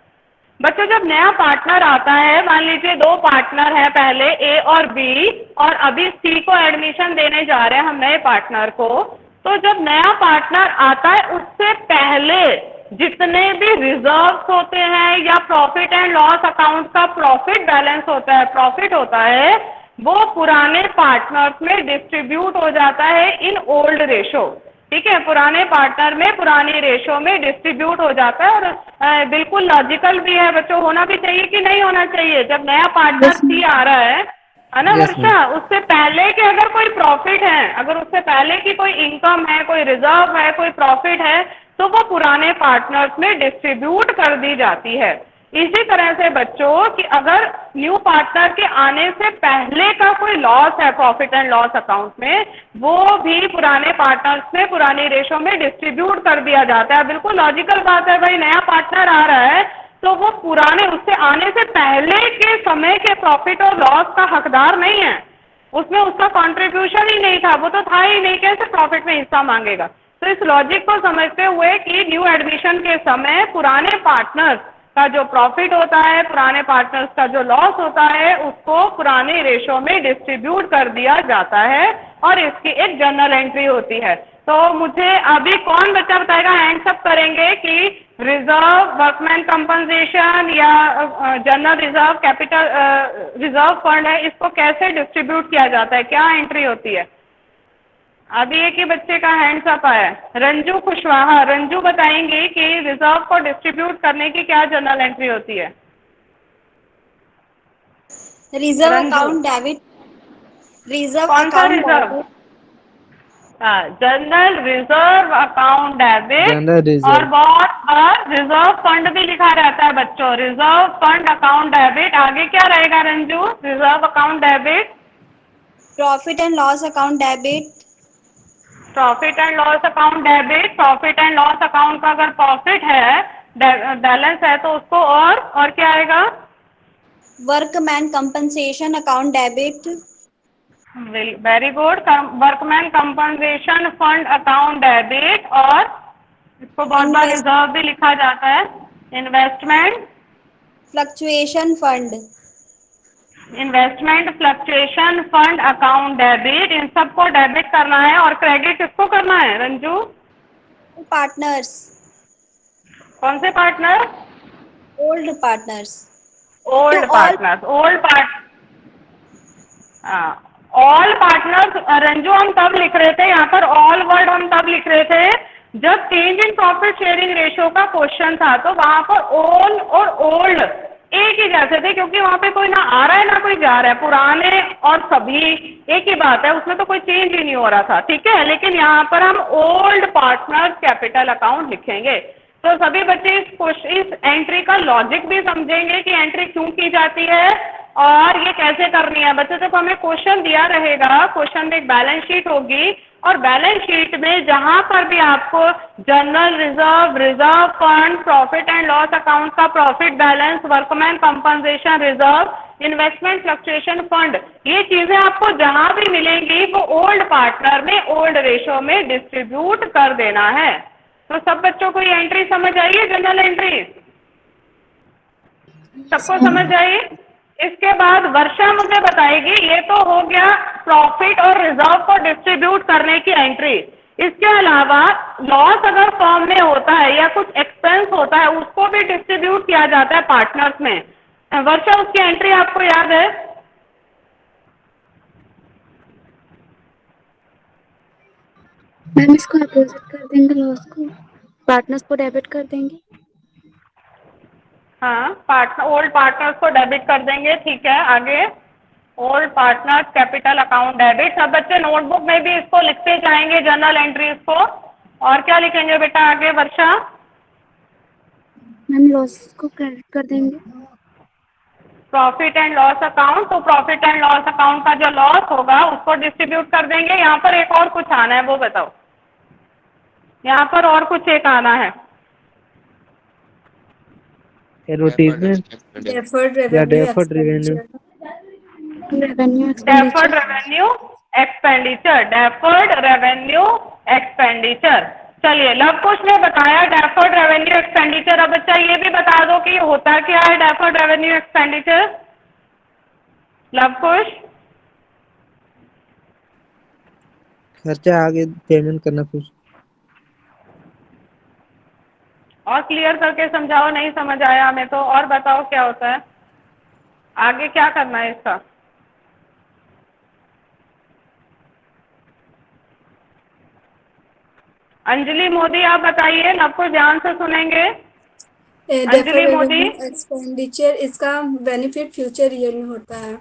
बच्चों जब नया पार्टनर आता है, मान लीजिए 2 पार्टनर है पहले ए और बी, और अभी सी को एडमिशन देने जा रहे हैं हम नए पार्टनर को, तो जब नया पार्टनर आता है उससे पहले जितने भी रिजर्व्स होते हैं या प्रॉफिट एंड लॉस अकाउंट का प्रॉफिट बैलेंस होता है, प्रॉफिट होता है, वो पुराने पार्टनर्स में डिस्ट्रीब्यूट हो जाता है इन ओल्ड रेशो। ठीक है, पुराने पार्टनर में पुरानी रेशो में डिस्ट्रीब्यूट हो जाता है। और बिल्कुल लॉजिकल भी है बच्चों, होना भी चाहिए कि नहीं होना चाहिए। जब नया पार्टनर सी आ रहा है ना वर्षा, उससे पहले के अगर कोई प्रॉफिट है, अगर उससे पहले की कोई इनकम है, कोई रिजर्व है, कोई प्रॉफिट है, तो वो पुराने पार्टनर्स में डिस्ट्रीब्यूट कर दी जाती है। इसी तरह से बच्चों कि अगर न्यू पार्टनर के आने से पहले का कोई लॉस है प्रॉफिट एंड लॉस अकाउंट में, वो भी पुराने पार्टनर्स में पुरानी रेशो में डिस्ट्रीब्यूट कर दिया जाता है। बिल्कुल लॉजिकल बात है भाई, नया पार्टनर आ रहा है तो वो पुराने उससे आने से पहले के समय के प्रॉफिट और लॉस का हकदार नहीं है, उसमें उसका कॉन्ट्रीब्यूशन ही नहीं था, वो तो था ही नहीं, कैसे प्रॉफिट में हिस्सा मांगेगा। तो इस लॉजिक को समझते हुए कि न्यू एडमिशन के समय पुराने पार्टनर्स का जो प्रॉफिट होता है, पुराने पार्टनर्स का जो लॉस होता है, उसको पुराने रेशो में डिस्ट्रीब्यूट कर दिया जाता है और इसकी एक जनरल एंट्री होती है। तो मुझे अभी कौन बच्चा बताएगा, हैंड्स अप करेंगे कि रिजर्व, वर्कमैन कंपनसेशन या general reserve, capital reserve fund है, इसको कैसे डिस्ट्रीब्यूट किया जाता है, क्या एंट्री होती है? अभी एक ही बच्चे का हैंड्स अप आया, रंजू कुशवाहा। रंजू बताएंगे कि रिजर्व को डिस्ट्रीब्यूट करने की क्या जनरल एंट्री होती है? रिजर्व अकाउंट डेबिट, रिजर्व कौन सा reserve? General reserve account debit, और बहुत बार रिजर्व फंड भी लिखा रहता है बच्चों, रिजर्व फंड अकाउंट डेबिट। आगे क्या रहेगा Ranju? Reserve account debit, profit and loss account debit, profit and loss account debit. Profit and loss account का अगर प्रॉफिट है, बैलेंस है, तो उसको और क्या आएगा? Workman compensation account debit, very good. Workman compensation fund account debit, और इसको बहुत बार रिजर्व भी लिखा जाता है। Investment fluctuation fund, investment fluctuation fund account debit, इन सबको डेबिट करना है। और क्रेडिट किसको करना है रंजू? पार्टनर्स, कौन से partner? Old partners, old partners. All partners Ranju हम तब लिख रहे थे, यहाँ पर ऑल वर्ड हम तब लिख रहे थे जब change in profit sharing ratio का क्वेश्चन था, तो वहां पर ऑल और ओल्ड एक ही जैसे थे, क्योंकि वहां पे कोई ना आ रहा है ना कोई जा रहा है, पुराने और सभी एक ही बात है, उसमें तो कोई चेंज ही नहीं हो रहा था। ठीक है, लेकिन यहाँ पर हम ओल्ड पार्टनर्स कैपिटल अकाउंट लिखेंगे। तो सभी बच्चे इस एंट्री का लॉजिक भी समझेंगे कि एंट्री क्यों की जाती है और ये कैसे करनी है। बच्चों जब हमें क्वेश्चन दिया रहेगा, क्वेश्चन में एक बैलेंस शीट होगी, और बैलेंस शीट में जहां पर भी आपको general reserve, reserve fund, profit and loss account का profit balance, workman compensation reserve, investment fluctuation fund, ये चीजें आपको जहां भी मिलेंगी वो ओल्ड पार्टनर में, ओल्ड रेशो में डिस्ट्रीब्यूट कर देना है। तो सब बच्चों को ये एंट्री समझ आई है, जनरल एंट्री सबको समझ आई? इसके बाद वर्षा मुझे बताएगी, ये तो हो गया प्रॉफिट और रिजर्व को डिस्ट्रीब्यूट करने की एंट्री। इसके अलावा लॉस अगर फर्म में होता है या कुछ एक्सपेंस होता है, उसको भी डिस्ट्रीब्यूट किया जाता है पार्टनर्स में। वर्षा उसकी एंट्री आपको याद है? मैम इसको अपोजिट कर देंगे, लॉस को पार्टनर्स को डेबिट कर देंगे। हाँ, ओल्ड पार्टनर्स को डेबिट कर देंगे। ठीक है, आगे old partners capital account debit. सब बच्चे नोटबुक में भी इसको लिखते जाएंगे, जनरल एंट्रीज को। और क्या लिखेंगे बेटा आगे वर्षा? मैम लॉस को क्रेडिट कर देंगे। प्रॉफिट एंड लॉस अकाउंट, तो प्रॉफिट एंड लॉस अकाउंट का जो लॉस होगा उसको डिस्ट्रीब्यूट कर देंगे। यहाँ पर एक और कुछ आना है, वो बताओ। यहाँ पर और कुछ एक आना है, एडवर्टीजमेंट डेफर्ड या revenue deferred revenue, deferred revenue expenditure, deferred revenue expenditure. चलिए, लव कुश ने बताया डेफर्ड रेवेन्यू एक्सपेंडिचर। अब बच्चा ये भी बता दो कि होता क्या है डेफर्ड रेवेन्यू एक्सपेंडिचर? लव कुश, खर्चा आगे पेमेंट करना कुछ। और क्लियर करके समझाओ, नहीं समझ आया हमें तो। और बताओ क्या होता है, आगे क्या करना है इसका? अंजलि मोदी आप बताइए, आपको ध्यान से सुनेंगे। अंजलि मोदी। एक्सपेंडिचर, इसका बेनिफिट फ्यूचर ईयर में होता है।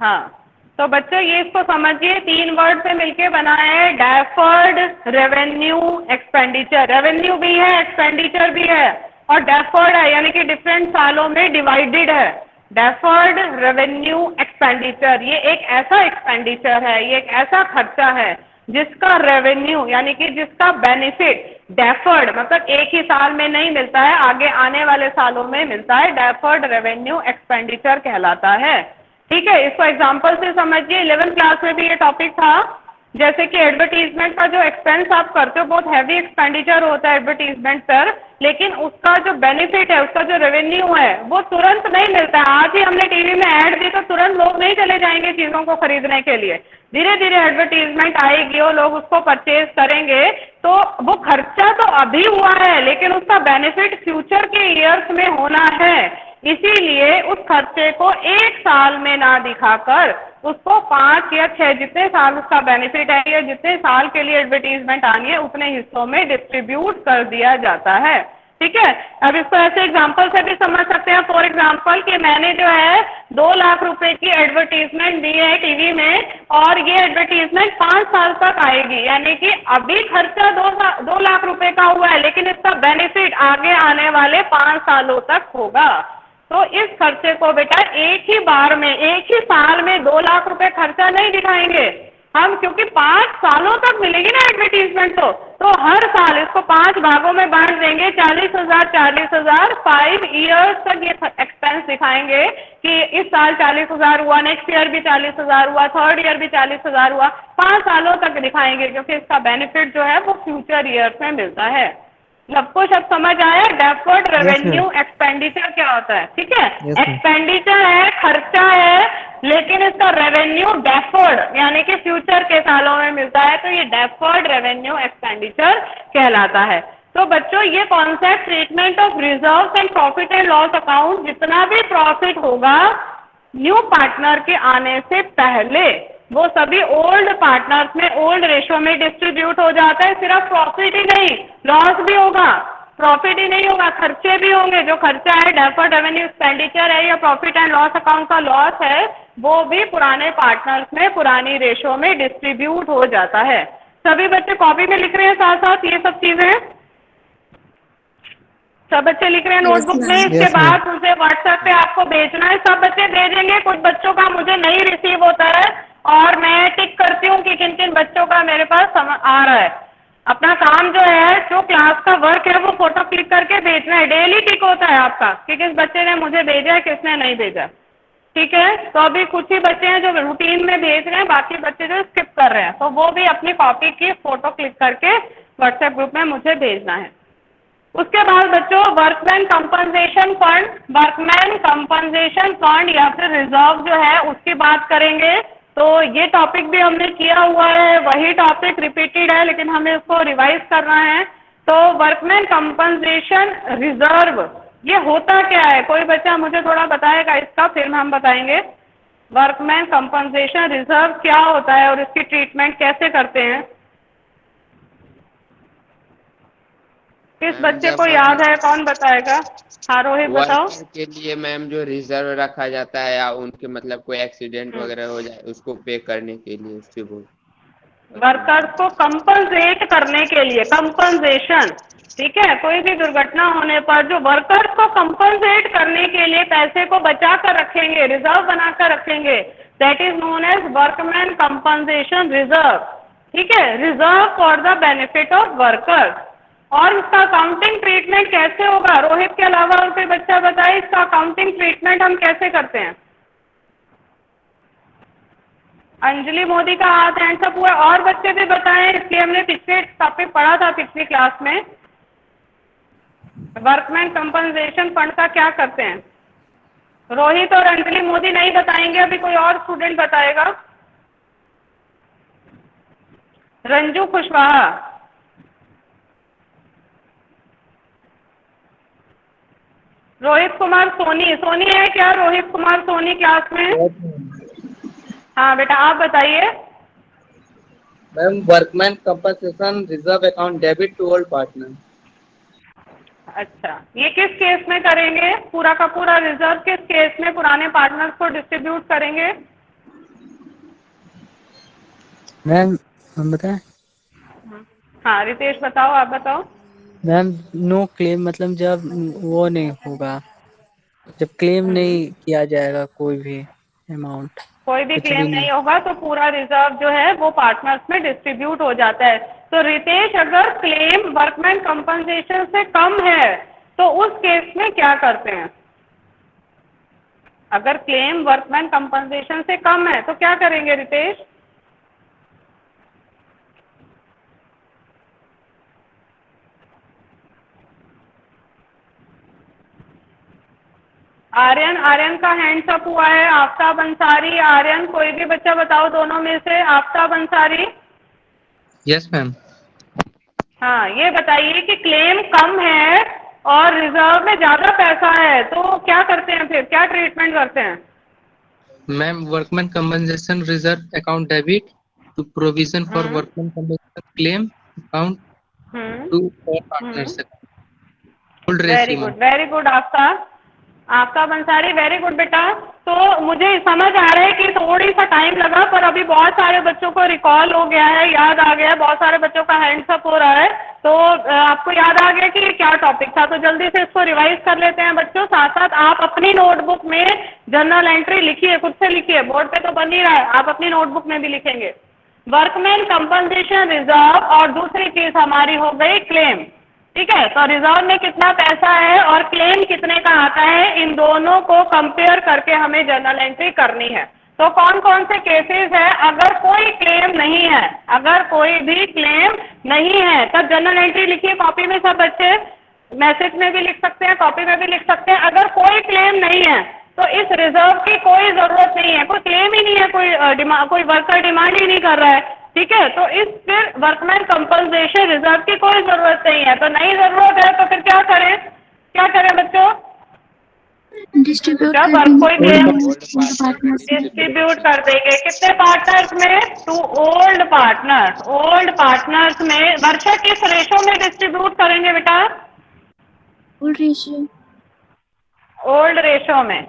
हाँ, तो बच्चों ये इसको समझिए, 3 वर्ड से मिलके बना है डेफर्ड रेवेन्यू एक्सपेंडिचर। रेवेन्यू भी है, एक्सपेंडिचर भी है, और डेफर्ड है, यानी कि डिफरेंट सालों में डिवाइडेड है। डेफर्ड रेवेन्यू एक्सपेंडिचर ये एक ऐसा एक्सपेंडिचर है, ये एक ऐसा खर्चा है जिसका रेवेन्यू यानी कि जिसका बेनिफिट डेफर्ड मतलब एक ही साल में नहीं मिलता है, आगे आने वाले सालों में मिलता है। डेफर्ड रेवेन्यू एक्सपेंडिचर कहलाता है। ठीक है, इसको एग्जांपल से समझिए। 11th क्लास में भी ये टॉपिक था, जैसे कि एडवर्टीजमेंट का जो एक्सपेंस आप करते हो, बहुत हैवी एक्सपेंडिचर होता है एडवर्टीजमेंट पर, लेकिन उसका जो बेनिफिट है, उसका जो रेवेन्यू है, वो तुरंत नहीं मिलता है। आज ही हमने टीवी में ऐड दी तो तुरंत लोग नहीं चले जाएंगे चीजों को खरीदने के लिए। धीरे धीरे एडवर्टीजमेंट आएगी और लोग उसको परचेज करेंगे, तो वो खर्चा तो अभी हुआ है, लेकिन उसका बेनिफिट फ्यूचर के ईयर्स में होना है। इसीलिए उस खर्चे को 1 साल में ना दिखाकर उसको 5 या 6 जितने साल उसका बेनिफिट है या जितने साल के लिए एडवर्टीजमेंट आनी है उतने हिस्सों में डिस्ट्रीब्यूट कर दिया जाता है। ठीक है, अब इसको ऐसे एग्जांपल से भी समझ सकते हैं। फॉर एग्जांपल कि मैंने जो है 2 लाख रुपए की एडवर्टीजमेंट दी है टीवी में, और ये एडवर्टीजमेंट 5 साल तक आएगी, यानी कि अभी खर्चा 2 लाख रुपए का हुआ है, लेकिन इसका बेनिफिट आगे आने वाले 5 सालों तक होगा। तो इस खर्चे को बेटा एक ही बार में, एक ही साल में 2 लाख रुपए खर्चा नहीं दिखाएंगे, हम क्योंकि 5 सालों तक मिलेगी ना एडवर्टीजमेंट, तो हर साल इसको 5 भागों में बांट देंगे, 40,000 40,000 5 इयर्स तक ये एक्सपेंस दिखाएंगे कि इस साल 40,000 हुआ, नेक्स्ट ईयर भी 40,000 हुआ, थर्ड ईयर भी 40,000 हुआ, 5 सालों तक दिखाएंगे क्योंकि इसका बेनिफिट जो है वो फ्यूचर ईयर्स में मिलता है। सबको सब समझ आया? डेफर्ड रेवेन्यू एक्सपेंडिचर क्या होता है? ठीक है, एक्सपेंडिचर है, खर्चा है, लेकिन इसका रेवेन्यू डेफर्ड यानी कि फ्यूचर के सालों में मिलता है, तो ये डेफर्ड रेवेन्यू एक्सपेंडिचर कहलाता है। तो बच्चों ये concept treatment of reserves and profit and loss account, जितना भी प्रॉफिट होगा न्यू पार्टनर के आने से पहले वो सभी ओल्ड पार्टनर्स में ओल्ड रेशो में डिस्ट्रीब्यूट हो जाता है। सिर्फ प्रॉफिट ही नहीं, लॉस भी होगा, प्रॉफिट ही नहीं होगा, खर्चे भी होंगे। जो खर्चा है डेफर्ड रेवेन्यू एक्सपेंडिचर है या प्रॉफिट एंड लॉस अकाउंट का लॉस है, वो भी पुराने पार्टनर्स में पुरानी रेशो में डिस्ट्रीब्यूट हो जाता है। सभी बच्चे कॉपी में लिख रहे हैं साथ साथ ये सब चीजें? सब बच्चे लिख रहे हैं नोटबुक में? इसके बाद मुझे व्हाट्सएप पे आपको भेजना है, सब बच्चे भेजेंगे। कुछ बच्चों का मुझे नहीं रिसीव होता है और मैं टिक करती हूँ कि किन किन बच्चों का मेरे पास आ रहा है। अपना काम जो है, जो क्लास का वर्क है, वो फोटो क्लिक करके भेजना है। डेली टिक होता है आपका कि किस बच्चे ने मुझे भेजा है, किसने नहीं भेजा। ठीक है, तो अभी कुछ ही बच्चे हैं जो रूटीन में भेज रहे हैं, बाकी बच्चे जो स्किप कर रहे हैं, तो वो भी अपनी कॉपी की फोटो क्लिक करके व्हाट्सएप ग्रुप में मुझे भेजना है। उसके बाद बच्चों workman compensation fund, workman compensation fund या फिर रिजर्व जो है उसकी बात करेंगे। तो ये टॉपिक भी हमने किया हुआ है, वही टॉपिक रिपीटेड है, लेकिन हमें उसको रिवाइज करना है। तो वर्कमैन कंपनसेशन रिजर्व ये होता क्या है? कोई बच्चा मुझे थोड़ा बताएगा इसका, फिर हम बताएंगे वर्कमैन कंपनसेशन रिजर्व क्या होता है और इसकी ट्रीटमेंट कैसे करते हैं। किस बच्चे को याद है? कौन बताएगा? हाँ रोहित बताओ। वर्कर के लिए मैम जो रिजर्व रखा जाता है या उनके मतलब कोई एक्सीडेंट वगैरह हो जाए उसको पे करने के लिए, उससे बोल वर्कर्स को कंपनसेट करने के लिए, कंपनसेशन। ठीक है, कोई भी दुर्घटना होने पर जो वर्कर्स को कंपनसेट करने के लिए पैसे को बचा कर रखेंगे, रिजर्व बनाकर रखेंगे, that is known as workman compensation reserve. ठीक है, reserve for the benefit of workers. और इसका अकाउंटिंग ट्रीटमेंट कैसे होगा? रोहित के अलावा और कोई बच्चा बताए इसका अकाउंटिंग ट्रीटमेंट हम कैसे करते हैं? अंजलि मोदी का हाथ हैंड्स अप हुआ, और बच्चे भी बताएं, इसलिए हमने पिछले टॉपिक पढ़ा था पिछली क्लास में। वर्कमैन कंपनसेशन फंड का क्या करते हैं? रोहित और अंजलि मोदी नहीं बताएंगे, अभी कोई और स्टूडेंट बताएगा। रंजू कुशवाहा, रोहित कुमार सोनी, सोनी है क्या? रोहित कुमार सोनी क्लास में? हाँ बेटा आप बताइए। Ma'am workman compensation reserve account debit to old partner. अच्छा, ये किस केस में करेंगे? पूरा का पूरा रिजर्व किस केस में पुराने पार्टनर्स को डिस्ट्रीब्यूट करेंगे? मैम हम बताएं? हाँ रितेश बताओ, आप बताओ। मैम नो क्लेम, मतलब जब वो नहीं होगा, जब क्लेम नहीं किया जाएगा कोई भी अमाउंट, कोई भी कुछ क्लेम भी नहीं होगा तो पूरा रिजर्व जो है वो पार्टनर्स में डिस्ट्रीब्यूट हो जाता है। तो रितेश अगर क्लेम वर्कमैन कंपनसेशन से कम है तो उस केस में क्या करते हैं? अगर क्लेम वर्कमैन कंपनसेशन से कम है तो क्या करेंगे रितेश? आर्यन, आर्यन का हैंड्स अप हुआ है। आफ्ताब अंसारी, आर्यन, कोई भी बच्चा बताओ दोनों में से। आफ्ताब अंसारी। Yes ma'am. हाँ ये बताइए कि क्लेम कम है और रिजर्व में ज्यादा पैसा है तो क्या करते हैं, फिर क्या ट्रीटमेंट करते हैं? Ma'am workman compensation reserve account debit to provision for workman compensation claim account to all partners. Very good Aftab, Aftab Ansari, very good बेटा। तो मुझे समझ आ रहा है कि थोड़ी सा टाइम लगा पर अभी बहुत सारे बच्चों को रिकॉल हो गया है, याद आ गया है, बहुत सारे बच्चों का हैंड्स अप हो रहा है। तो आपको याद आ गया कि ये क्या टॉपिक था, तो जल्दी से इसको रिवाइज कर लेते हैं बच्चों। साथ साथ आप अपनी नोटबुक में जर्नल एंट्री लिखिए, खुद से लिखिए, बोर्ड पे तो बन ही रहा है, आप अपनी नोटबुक में भी लिखेंगे। वर्कमैन कंपनसेशन रिजर्व और दूसरी चीज हमारी हो गई क्लेम। ठीक है, तो रिजर्व में कितना पैसा है और क्लेम कितने का आता है, इन दोनों को कंपेयर करके हमें जर्नल एंट्री करनी है। तो कौन कौन से केसेस है, अगर कोई क्लेम नहीं है, अगर कोई भी क्लेम नहीं है तब जर्नल एंट्री लिखिए कॉपी में, सब बच्चे मैसेज में भी लिख सकते हैं, कॉपी में भी लिख सकते हैं। अगर कोई क्लेम नहीं है तो इस रिजर्व की कोई जरूरत नहीं है, कोई क्लेम ही नहीं है, कोई वर्कर डिमांड ही नहीं कर रहा है। ठीक है, तो इस फिर वर्कमैन कंपनसेशन रिजर्व की कोई जरूरत नहीं है। तो नहीं जरूरत है तो फिर क्या करें, क्या करें बच्चों, डिस्ट्रीब्यूट जब कर देंगे कोई क्लेम पार्टनर्स में। डिस्ट्रीब्यूट कर देंगे कितने पार्टनर्स में, to old partners. Old partners में वर्षा किस रेशो में डिस्ट्रीब्यूट करेंगे बेटा, ओल्ड रेशियो, ओल्ड रेशो में,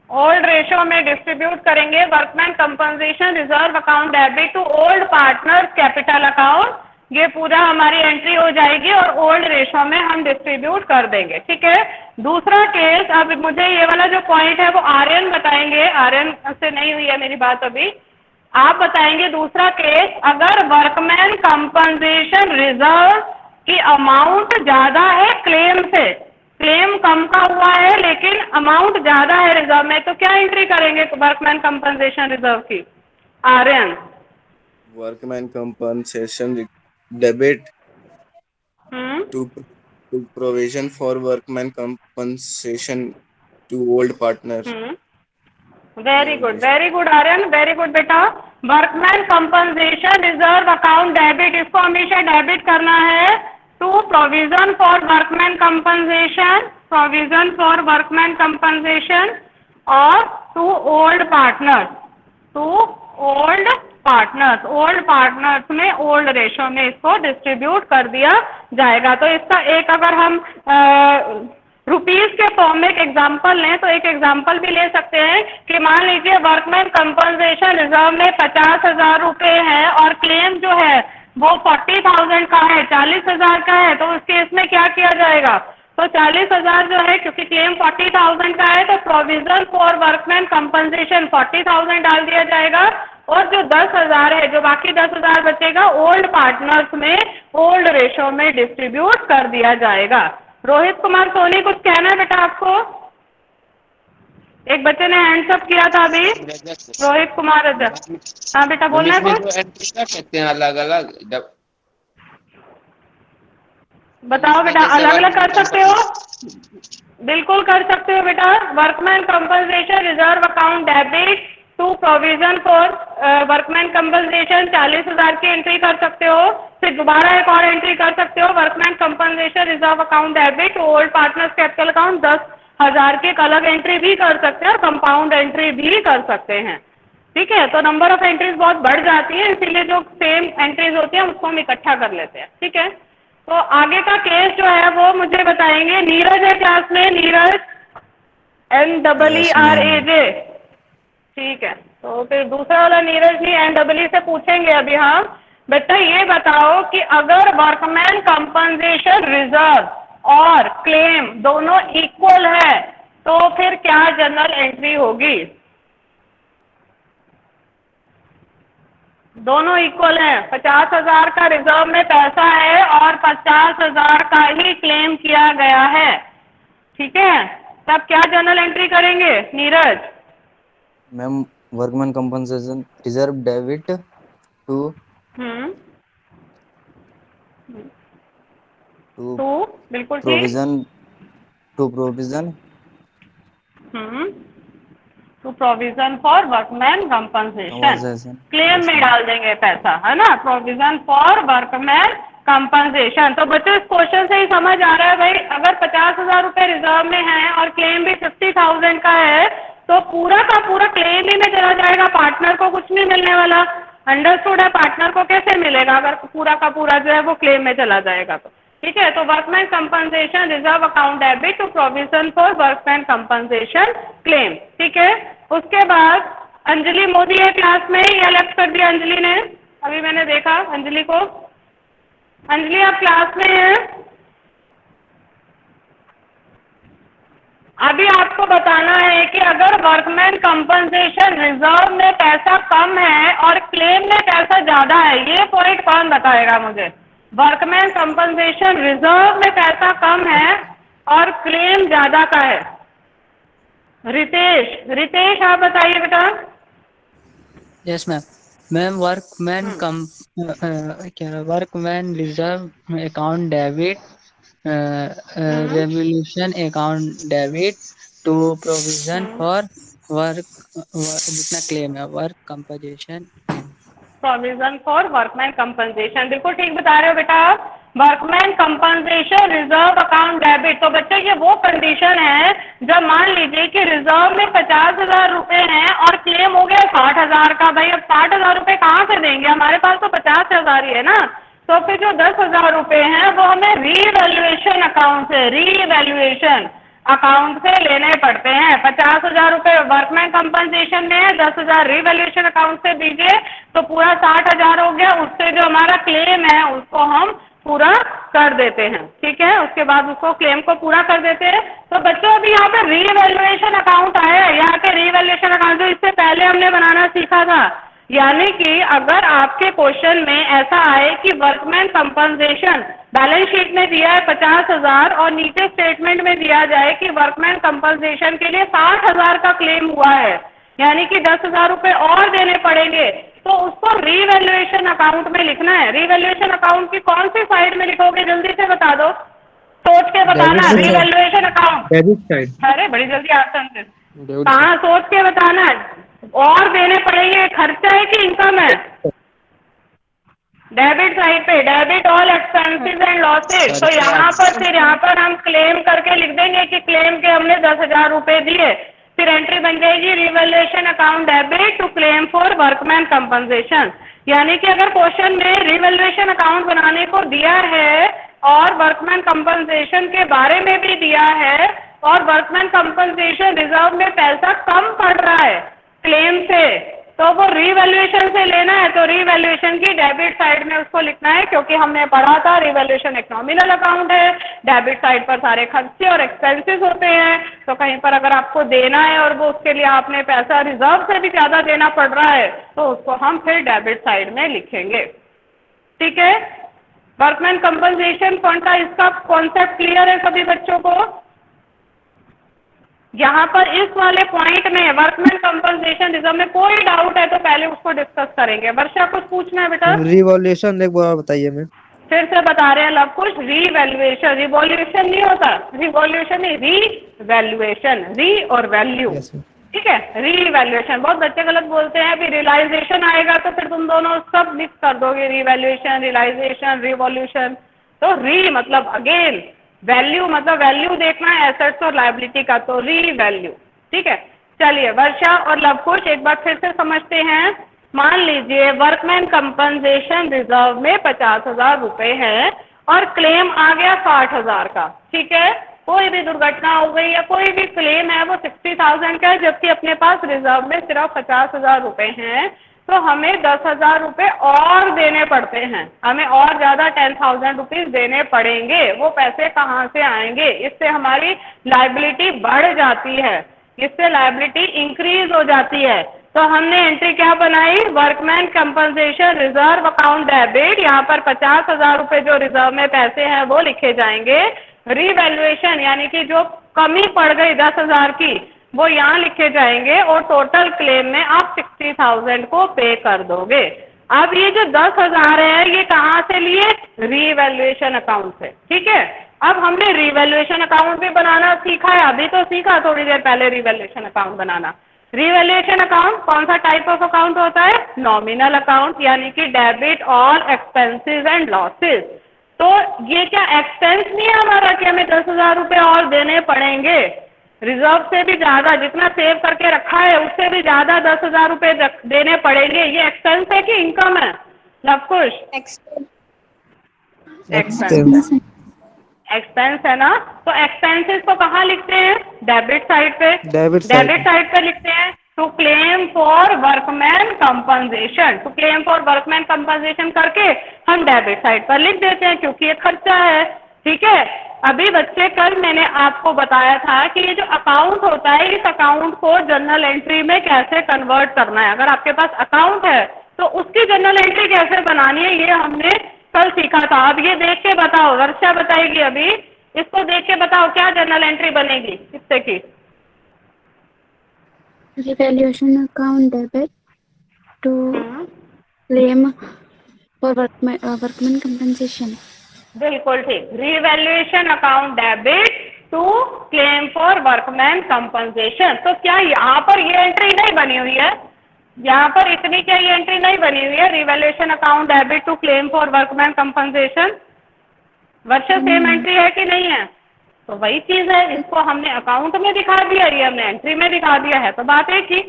ओल्ड रेशो में डिस्ट्रीब्यूट करेंगे workman compensation reserve account debit to old partners capital account. ये पूरा हमारी एंट्री हो जाएगी और ओल्ड रेशो में हम डिस्ट्रीब्यूट कर देंगे। ठीक है, दूसरा केस, अब मुझे ये वाला जो पॉइंट है वो आर्यन बताएंगे, आर्यन से नहीं हुई है मेरी बात अभी, आप बताएंगे दूसरा केस। अगर वर्कमैन कंपनसेशन रिजर्व की अमाउंट ज्यादा है क्लेम से, क्लेम कम का हुआ है लेकिन अमाउंट ज्यादा है रिजर्व में, तो क्या एंट्री करेंगे वर्कमैन कंपनसेशन रिजर्व की, Aryan? Workman compensation debit to provision for workman compensation to old partner. Very good Aryan, very good बेटा। Workman compensation reserve account debit, इसको हमेशा डेबिट करना है to provision for workman compensation, provision for workman compensation और to old partners, to old partners. Old partners में old ratio में इसको distribute कर दिया जाएगा। तो इसका एक अगर हम रुपीस के फॉर्म में एक एग्जाम्पल लें तो एक एग्जाम्पल भी ले सकते हैं कि मान लीजिए वर्कमैन कंपनसेशन रिजर्व में 50,000 रुपए है और क्लेम जो है वो 40,000 का है, 40,000 का है, तो उस केस में क्या किया जाएगा, तो 40,000 जो है क्योंकि क्लेम 40,000 का है तो प्रोविजन फॉर वर्कमैन कंपनसेशन 40,000 डाल दिया जाएगा और जो 10,000 है, जो बाकी 10,000 बचेगा ओल्ड पार्टनर्स में ओल्ड रेशो में डिस्ट्रीब्यूट कर दिया जाएगा। रोहित कुमार सोनी, कुछ कहना है बेटा आपको? एक बच्चे ने हैंड्स अप किया था अभी, रोहित कुमार रजक। हाँ बेटा, बोलना है कुछ? एंट्री कर सकते हैं अलग अलग, जब बताओ बेटा, अलग अलग कर सकते हो? बिल्कुल कर सकते हो बेटा। Workman compensation reserve account debit to provision for workman compensation 40,000 की एंट्री कर सकते हो, फिर दोबारा एक और एंट्री कर सकते हो workman compensation reserve account debit old partners capital account 10,000 की एक अलग एंट्री भी कर सकते हैं और कंपाउंड एंट्री भी कर सकते हैं। ठीक है, तो नंबर ऑफ एंट्रीज बहुत बढ़ जाती है, इसीलिए जो सेम एंट्रीज होती है उसको हम इकट्ठा कर लेते हैं। ठीक है, तो आगे का केस जो है वो मुझे बताएंगे। नीरज है क्लास में, नीरज, NEERAJ। ठीक है, तो फिर दूसरा वाला नीरज नहीं, NEE से पूछेंगे अभी। हाँ बेटा, ये बताओ कि अगर वर्कमैन कंपनसेशन रिजर्व और क्लेम दोनों इक्वल है तो फिर क्या जर्नल एंट्री होगी? दोनों इक्वल है, 50,000 का रिजर्व में पैसा है और 50,000 का ही क्लेम किया गया है। ठीक है, तब क्या जर्नल एंट्री करेंगे Neeraj? Ma'am, workman compensation reserve debit to बिल्कुल ठीक, provision to provision to provision for workman compensation, claim में डाल देंगे पैसा, है ना, प्रोविजन फॉर वर्कमैन कंपनसेशन। तो बच्चों इस क्वेश्चन से ही समझ आ रहा है भाई, अगर 50,000 रुपए रिजर्व में है और क्लेम भी 50,000 का है तो पूरा का पूरा क्लेम ही में चला जाएगा, पार्टनर को कुछ नहीं मिलने वाला। अंडरस्टूड है? पार्टनर को कैसे मिलेगा अगर पूरा का पूरा जो है वो क्लेम में चला जाएगा तो। ठीक है, तो workman compensation reserve account debit to provision for workman compensation claim. ठीक है, उसके बाद अंजलि मोदी है क्लास में, या लेफ्ट कर दिया अंजलि ने? अभी मैंने देखा अंजलि को। अंजलि आप क्लास में हैं? अभी आपको बताना है कि अगर वर्कमैन कंपनसेशन रिजर्व में पैसा कम है और क्लेम में पैसा ज्यादा है, ये पॉइंट कौन बताएगा मुझे? वर्कमैन कंपनसेशन रिजर्व में पैसा कम है और क्लेम ज्यादा का है। रितेश आप बताइए बेटा। Yes ma'am. Ma'am workman reserve account debit revolution account debit to provision for work जितना क्लेम है work compensation provision for workman compensation, बिल्कुल ठीक बता रहे हो बेटा आप। Workman compensation reserve account debit, तो बच्चे ये वो कंडीशन है जब मान लीजिए कि रिजर्व में 50,000 रुपए हैं और क्लेम हो गया 60,000 का। भाई अब 60,000 रुपए कहाँ से देंगे, हमारे पास तो 50,000 ही है ना। तो फिर जो 10,000 रुपए हैं वो हमें रीवैल्यूएशन अकाउंट से, रीवैल्यूएशन अकाउंट से लेने पड़ते हैं। 50,000 रुपए वर्कमैन कंपनसेशन में है, 10,000 रीवैल्यूएशन अकाउंट से दीजिए तो पूरा 60,000 हो गया। उससे जो हमारा क्लेम है उसको हम पूरा कर देते हैं, ठीक है। उसके बाद उसको क्लेम को पूरा कर देते हैं। तो बच्चों अभी यहाँ पे रीवैल्यूएशन अकाउंट आया है, यहाँ पे रीवैल्यूएशन अकाउंट जो इससे पहले हमने बनाना सीखा था। यानी कि अगर आपके क्वेश्चन में ऐसा आए कि वर्कमैन कंपनसेशन बैलेंस शीट में दिया है 50,000 और नीचे स्टेटमेंट में दिया जाए कि वर्कमैन कंपनसेशन के लिए 60,000 का क्लेम हुआ है, यानी कि 10,000 रुपए और देने पड़ेंगे, तो उसको रीवैल्यूएशन अकाउंट में लिखना है। रीवैल्यूएशन अकाउंट की कौन सी साइड में लिखोगे, जल्दी से बता दो, सोच के बताना। Revaluation account debit side. अरे बड़ी जल्दी आंसर से कहाँ, सोच के बताना है। और देने पड़ेंगे, खर्चा है कि इनकम है? डेबिट साइड पे, debit all expenses and losses. तो यहाँ पर हम क्लेम करके लिख देंगे कि क्लेम के हमने 10,000 रुपए दिए। फिर एंट्री बन जाएगी revaluation account debit to claim for workman compensation. यानी कि अगर क्वेश्चन में रीवैल्यूएशन अकाउंट बनाने को दिया है और वर्कमैन कंपनसेशन के बारे में भी दिया है और वर्कमैन कंपनसेशन रिजर्व में पैसा कम पड़ रहा है क्लेम से, तो वो रीवैल्यूएशन से लेना है। तो रीवैल्यूएशन की डेबिट साइड में उसको लिखना है, क्योंकि हमने पढ़ा था रीवैल्यूएशन एक नॉमिनल अकाउंट है, डेबिट साइड पर सारे खर्चे और एक्सपेंसेस होते हैं। तो कहीं पर अगर आपको देना है और वो उसके लिए आपने पैसा रिजर्व से भी ज्यादा देना पड़ रहा है तो उसको हम फिर डेबिट साइड में लिखेंगे, ठीक है। वर्कमैन कंपनसेशन फंड का इसका कॉन्सेप्ट क्लियर है सभी बच्चों को? यहाँ पर इस वाले पॉइंट में वर्कमैन कंपनसेशन रिजर्व में कोई डाउट है तो पहले उसको डिस्कस करेंगे। वर्षा कुछ पूछना है बेटा? रिवॉल्यूशन एक बार बताइए मैम। फिर से बता रहे हैं लव कुछ, रीवैल्यूएशन, रिवॉल्यूशन नहीं होता, रिवॉल्यूशन नहीं, रीवैल्यूएशन, री और वैल्यू, ठीक है। रीवैल्यूएशन, बहुत बच्चे गलत बोलते हैं। अभी रियलाइजेशन आएगा तो फिर तुम दोनों सब मिक्स कर दोगे, रिवैल्यूएशन, रियलाइजेशन, रिवॉल्यूशन। तो री मतलब अगेन, वैल्यू मतलब वैल्यू देखना है एसेट्स और लायबिलिटी का, तो री वैल्यू, ठीक है। चलिए वर्षा और लवकुश एक बार फिर से समझते हैं। मान लीजिए वर्कमैन कंपनसेशन रिजर्व में 50,000 रुपए है और क्लेम आ गया 60,000 का, ठीक है। कोई भी दुर्घटना हो गई या कोई भी क्लेम है वो 60,000 का है, जबकि अपने पास रिजर्व में सिर्फ 50,000 रुपए हैं, तो हमें 10,000 रुपए और देने पड़ते हैं, हमें और ज्यादा 10,000 रुपीज देने पड़ेंगे। वो पैसे कहाँ से आएंगे? इससे हमारी लायबिलिटी बढ़ जाती है, इससे लायबिलिटी इंक्रीज हो जाती है। तो हमने एंट्री क्या बनाई? Workman compensation reserve account debit. यहाँ पर 50,000 रुपए जो रिजर्व में पैसे हैं वो लिखे जाएंगे। रीवैल्यूएशन यानी कि जो कमी पड़ गई 10,000 की वो यहाँ लिखे जाएंगे और टोटल क्लेम में आप 60,000 को पे कर दोगे। अब ये जो 10,000 है ये कहाँ से लिए? रीवैल्यूएशन अकाउंट से, ठीक है। अब हमने रीवैल्यूएशन अकाउंट भी बनाना सीखा है, अभी तो सीखा थोड़ी देर पहले रीवैल्यूएशन अकाउंट बनाना। रीवैल्यूएशन अकाउंट कौन सा टाइप ऑफ अकाउंट होता है? नॉमिनल अकाउंट, यानी कि debit all expenses and losses. तो ये क्या एक्सपेंस नहीं है हमारा कि हमें 10,000 रुपए और देने पड़ेंगे? रिजर्व से भी ज्यादा जितना सेव करके रखा है उससे भी ज्यादा 10,000 रुपए देने पड़ेंगे। ये एक्सपेंस है कि इनकम है? लवकुश, एक्सपेंस है ना। तो एक्सपेंसेस को कहाँ लिखते हैं? डेबिट साइड पे, डेबिट साइड पे लिखते हैं। To claim for workman compensation, to claim for workman compensation करके हम डेबिट साइड पर लिख देते हैं, क्योंकि ये खर्चा है। ठीक है। अभी बच्चे कल मैंने आपको बताया था कि ये जो अकाउंट होता है, इस अकाउंट को जर्नल एंट्री में कैसे कन्वर्ट करना है। अगर आपके पास अकाउंट है तो उसकी जर्नल एंट्री कैसे बनानी है, ये हमने कल सीखा था। अब ये देख के बताओ, वर्षा बताएगी अभी, इसको देख के बताओ क्या जर्नल एंट्री बनेगी किससे की। Revaluation account debit to claim for workman compensation. बिल्कुल ठीक, revaluation account debit to claim for workman compensation. तो क्या यहाँ पर ये एंट्री नहीं बनी हुई है, यहाँ पर इतनी क्या ये एंट्री नहीं बनी हुई है, revaluation account debit to claim for workman compensation. Varsha same entry है कि नहीं है? तो वही चीज है, इसको हमने अकाउंट में दिखा दिया, ये हमने एंट्री में दिखा दिया है, तो बात एक ही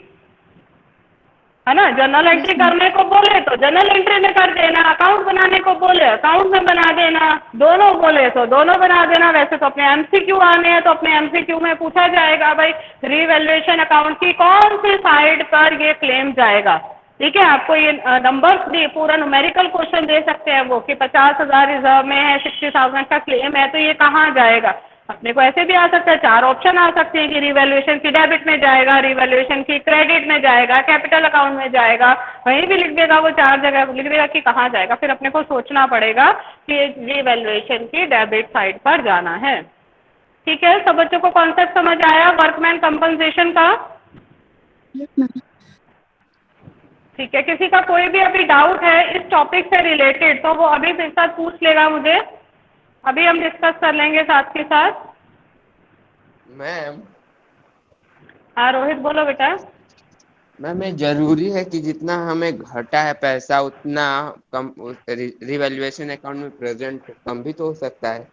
है ना। जर्नल एंट्री करने को बोले तो जर्नल एंट्री में कर देना, अकाउंट बनाने को बोले अकाउंट में बना देना, दोनों बोले तो दोनों बना देना। वैसे तो अपने एमसीक्यू आने हैं तो अपने एमसीक्यू में पूछा जाएगा भाई रिवैल्यूएशन अकाउंट की कौन सी साइड पर ये क्लेम जाएगा। ठीक है, आपको ये नंबर्स भी पूरा न्यूमेरिकल क्वेश्चन दे सकते हैं वो कि 50,000 रिजर्व में है, 60,000 का क्लेम है, तो ये कहाँ जाएगा। अपने को ऐसे भी आ सकता है, 4 ऑप्शन आ सकते हैं कि रिवैल्यूएशन की डेबिट में जाएगा, रिवैल्यूएशन की क्रेडिट में जाएगा, कैपिटल अकाउंट में जाएगा। कहीं भी लिख देगा वो, 4 जगह लिख देगा कि कहाँ जाएगा। फिर अपने को सोचना पड़ेगा कि रिवैल्यूएशन की डेबिट साइड पर जाना है। ठीक है, सब बच्चों को कॉन्सेप्ट समझ आया वर्कमैन कंपनसेशन का? ठीक है, किसी का कोई भी अभी डाउट है इस टॉपिक से रिलेटेड तो वो अभी मेरे साथ पूछ लेगा मुझे, अभी हम डिस्कस कर लेंगे साथ के साथ। मैम हाँ रोहित बोलो बेटा। मैम ये जरूरी है कि जितना हमें घटा है पैसा उतना कम रिवैल्यूएशन अकाउंट में प्रेजेंट कम भी तो हो सकता है।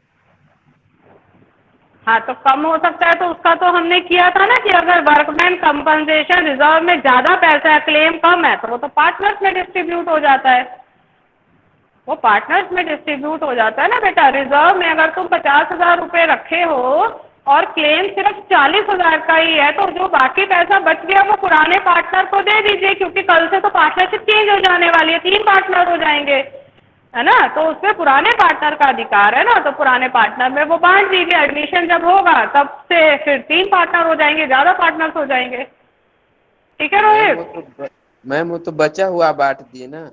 हाँ तो कम हो सकता है, तो उसका तो हमने किया था ना कि अगर वर्कमैन कंपनसेशन रिजर्व में ज्यादा पैसा है, क्लेम कम है, तो वो तो पार्टनर्स में डिस्ट्रीब्यूट हो जाता है, वो पार्टनर्स में डिस्ट्रीब्यूट हो जाता है ना बेटा। रिजर्व में अगर तुम 50,000 रुपए रखे हो और क्लेम सिर्फ 40,000 का ही है, तो जो बाकी पैसा बच गया वो पुराने पार्टनर को दे दीजिए, क्योंकि कल से तो पार्टनरशिप चेंज हो जाने वाली है, 3 पार्टनर हो जाएंगे, है ना। तो उसमें पुराने पार्टनर का अधिकार है ना, तो पुराने पार्टनर में वो बांट दीजिए। एडमिशन जब होगा तब से फिर 3 पार्टनर हो जाएंगे, ज्यादा पार्टनर्स हो जाएंगे। ठीक है रोहित? मैम वो तो बचा हुआ बांट दिए ना।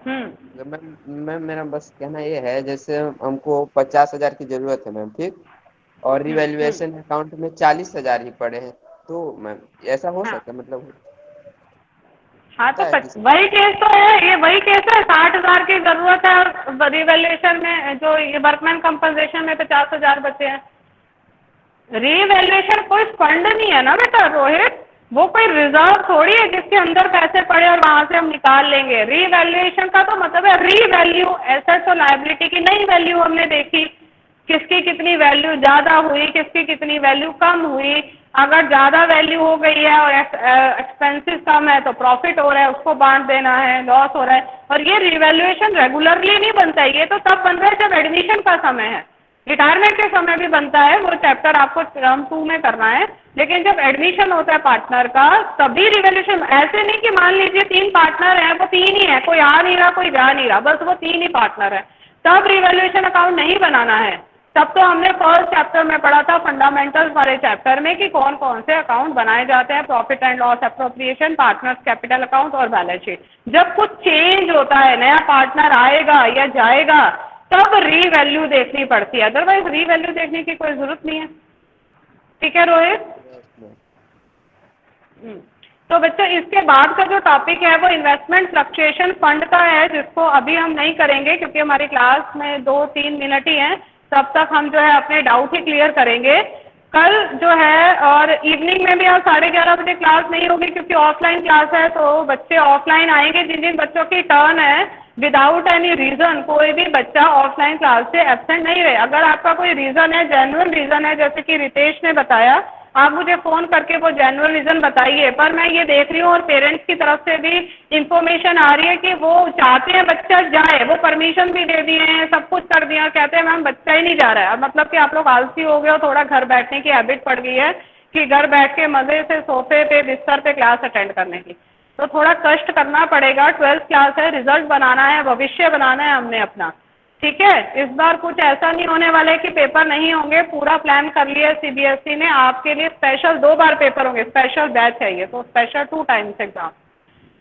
मैम मेरा बस कहना ये है, जैसे हमको 50,000 की जरूरत है मैम, ठीक, और रिवैल्यूएशन अकाउंट में 40,000 ही पड़े हैं, तो मैम ऐसा हो सकता है मतलब? हाँ तो वही केस तो है, ये वही केस है, 60,000 की जरूरत है और रिवैल्यूएशन में जो ये वर्कमैन कंपनसेशन में 50,000 बचे हैं। रिवैल्यूएशन कोई फंड नहीं है ना बेटा रोहित, वो कोई रिजर्व थोड़ी है जिसके अंदर पैसे पड़े और वहां से हम निकाल लेंगे। रिवैल्यूएशन का तो मतलब है रीवैल्यू एसेट्स और लायबिलिटी की नई वैल्यू हमने देखी, किसकी कितनी वैल्यू ज्यादा हुई, किसकी कितनी वैल्यू कम हुई। अगर ज्यादा वैल्यू हो गई है और एक्सपेंसेस कम है तो प्रॉफिट हो रहा है, उसको बांट देना है, लॉस हो रहा है। और ये रिवैल्यूएशन रेगुलरली नहीं बनता है, ये तो तब बन रहा है जब एडमिशन का समय है। रिटायरमेंट के समय भी बनता है, वो चैप्टर आपको टर्म 2 में करना है, लेकिन जब एडमिशन होता है पार्टनर का तभी रिवैल्यूएशन। ऐसे नहीं कि मान लीजिए 3 पार्टनर हैं, वो 3 ही है, कोई आ नहीं रहा कोई जा नहीं रहा, बस वो 3 ही पार्टनर है, तब रिवैल्यूएशन अकाउंट नहीं बनाना है। तब तो हमने फर्स्ट चैप्टर में पढ़ा था, फंडामेंटल्स वाले चैप्टर में, कि कौन कौन से अकाउंट बनाए जाते हैं, profit and loss appropriation, partners capital account और बैलेंस शीट। जब कुछ चेंज होता है, नया पार्टनर आएगा या जाएगा, तब रीवैल्यू देखनी पड़ती है, अदरवाइज रीवैल्यू देखने की कोई जरूरत नहीं है। ठीक है रोहित? तो बच्चों इसके बाद का जो टॉपिक है वो इन्वेस्टमेंट फ्लक्चुएशन फंड का है, जिसको अभी हम नहीं करेंगे क्योंकि हमारी क्लास में 2-3 मिनट ही हैं, तब तक हम जो है अपने डाउट ही क्लियर करेंगे। कल जो है और इवनिंग में भी आज 11:30 बजे क्लास नहीं होगी क्योंकि ऑफलाइन क्लास है, तो बच्चे ऑफलाइन आएंगे। जिन जिन बच्चों की टर्न है, विदाउट एनी रीजन कोई भी बच्चा ऑफलाइन क्लास से एब्सेंट नहीं रहे। अगर आपका कोई रीजन है, जेन्युइन रीजन है, जैसे कि रितेश ने बताया, आप मुझे फोन करके वो जेन्युइन रीजन बताइए। पर मैं ये देख रही हूँ और पेरेंट्स की तरफ से भी इंफॉर्मेशन आ रही है कि वो चाहते हैं बच्चा जाए, वो परमिशन भी दे दिए हैं, सब कुछ कर दिया, कहते हैं मैम बच्चा ही नहीं जा रहा है। मतलब कि आप लोग आलसी हो गए हो, थोड़ा घर बैठने की हैबिट पड़ गई है कि घर बैठ के मजे से सोफे पे बिस्तर पे क्लास अटेंड करने की, तो थोड़ा कष्ट करना पड़ेगा। 12th क्लास है, रिजल्ट बनाना है, भविष्य बनाना है हमने अपना, ठीक है, इस बार कुछ ऐसा नहीं होने वाला है कि पेपर नहीं होंगे, पूरा प्लान कर लिया सीबीएसई ने आपके लिए। स्पेशल 2 बार पेपर होंगे, स्पेशल बैच है ये, तो स्पेशल 2 टाइम्स एग्जाम।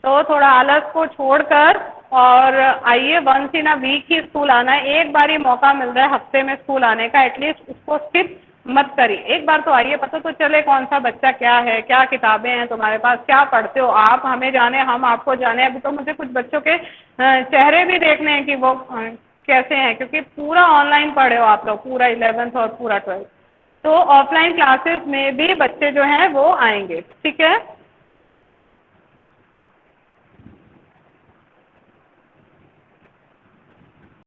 तो थोड़ा आलस को छोड़कर और आइए, वंस इन अ वीक ही स्कूल आना है। एक बार ही मौका मिल रहा है हफ्ते में स्कूल आने का, एटलीस्ट उसको स्किप मत करिए, एक बार तो आइए, पता तो चले कौन सा बच्चा क्या है, क्या किताबें हैं तुम्हारे पास, क्या पढ़ते हो आप, हमें जाने, हम आपको जाने। अभी तो मुझे कुछ बच्चों के चेहरे भी देखने हैं कि वो कैसे हैं, क्योंकि पूरा ऑनलाइन पढ़े हो आप लोग, पूरा 11th और पूरा 12th। तो ऑफलाइन क्लासेस में भी बच्चे जो हैं वो आएंगे, ठीक है।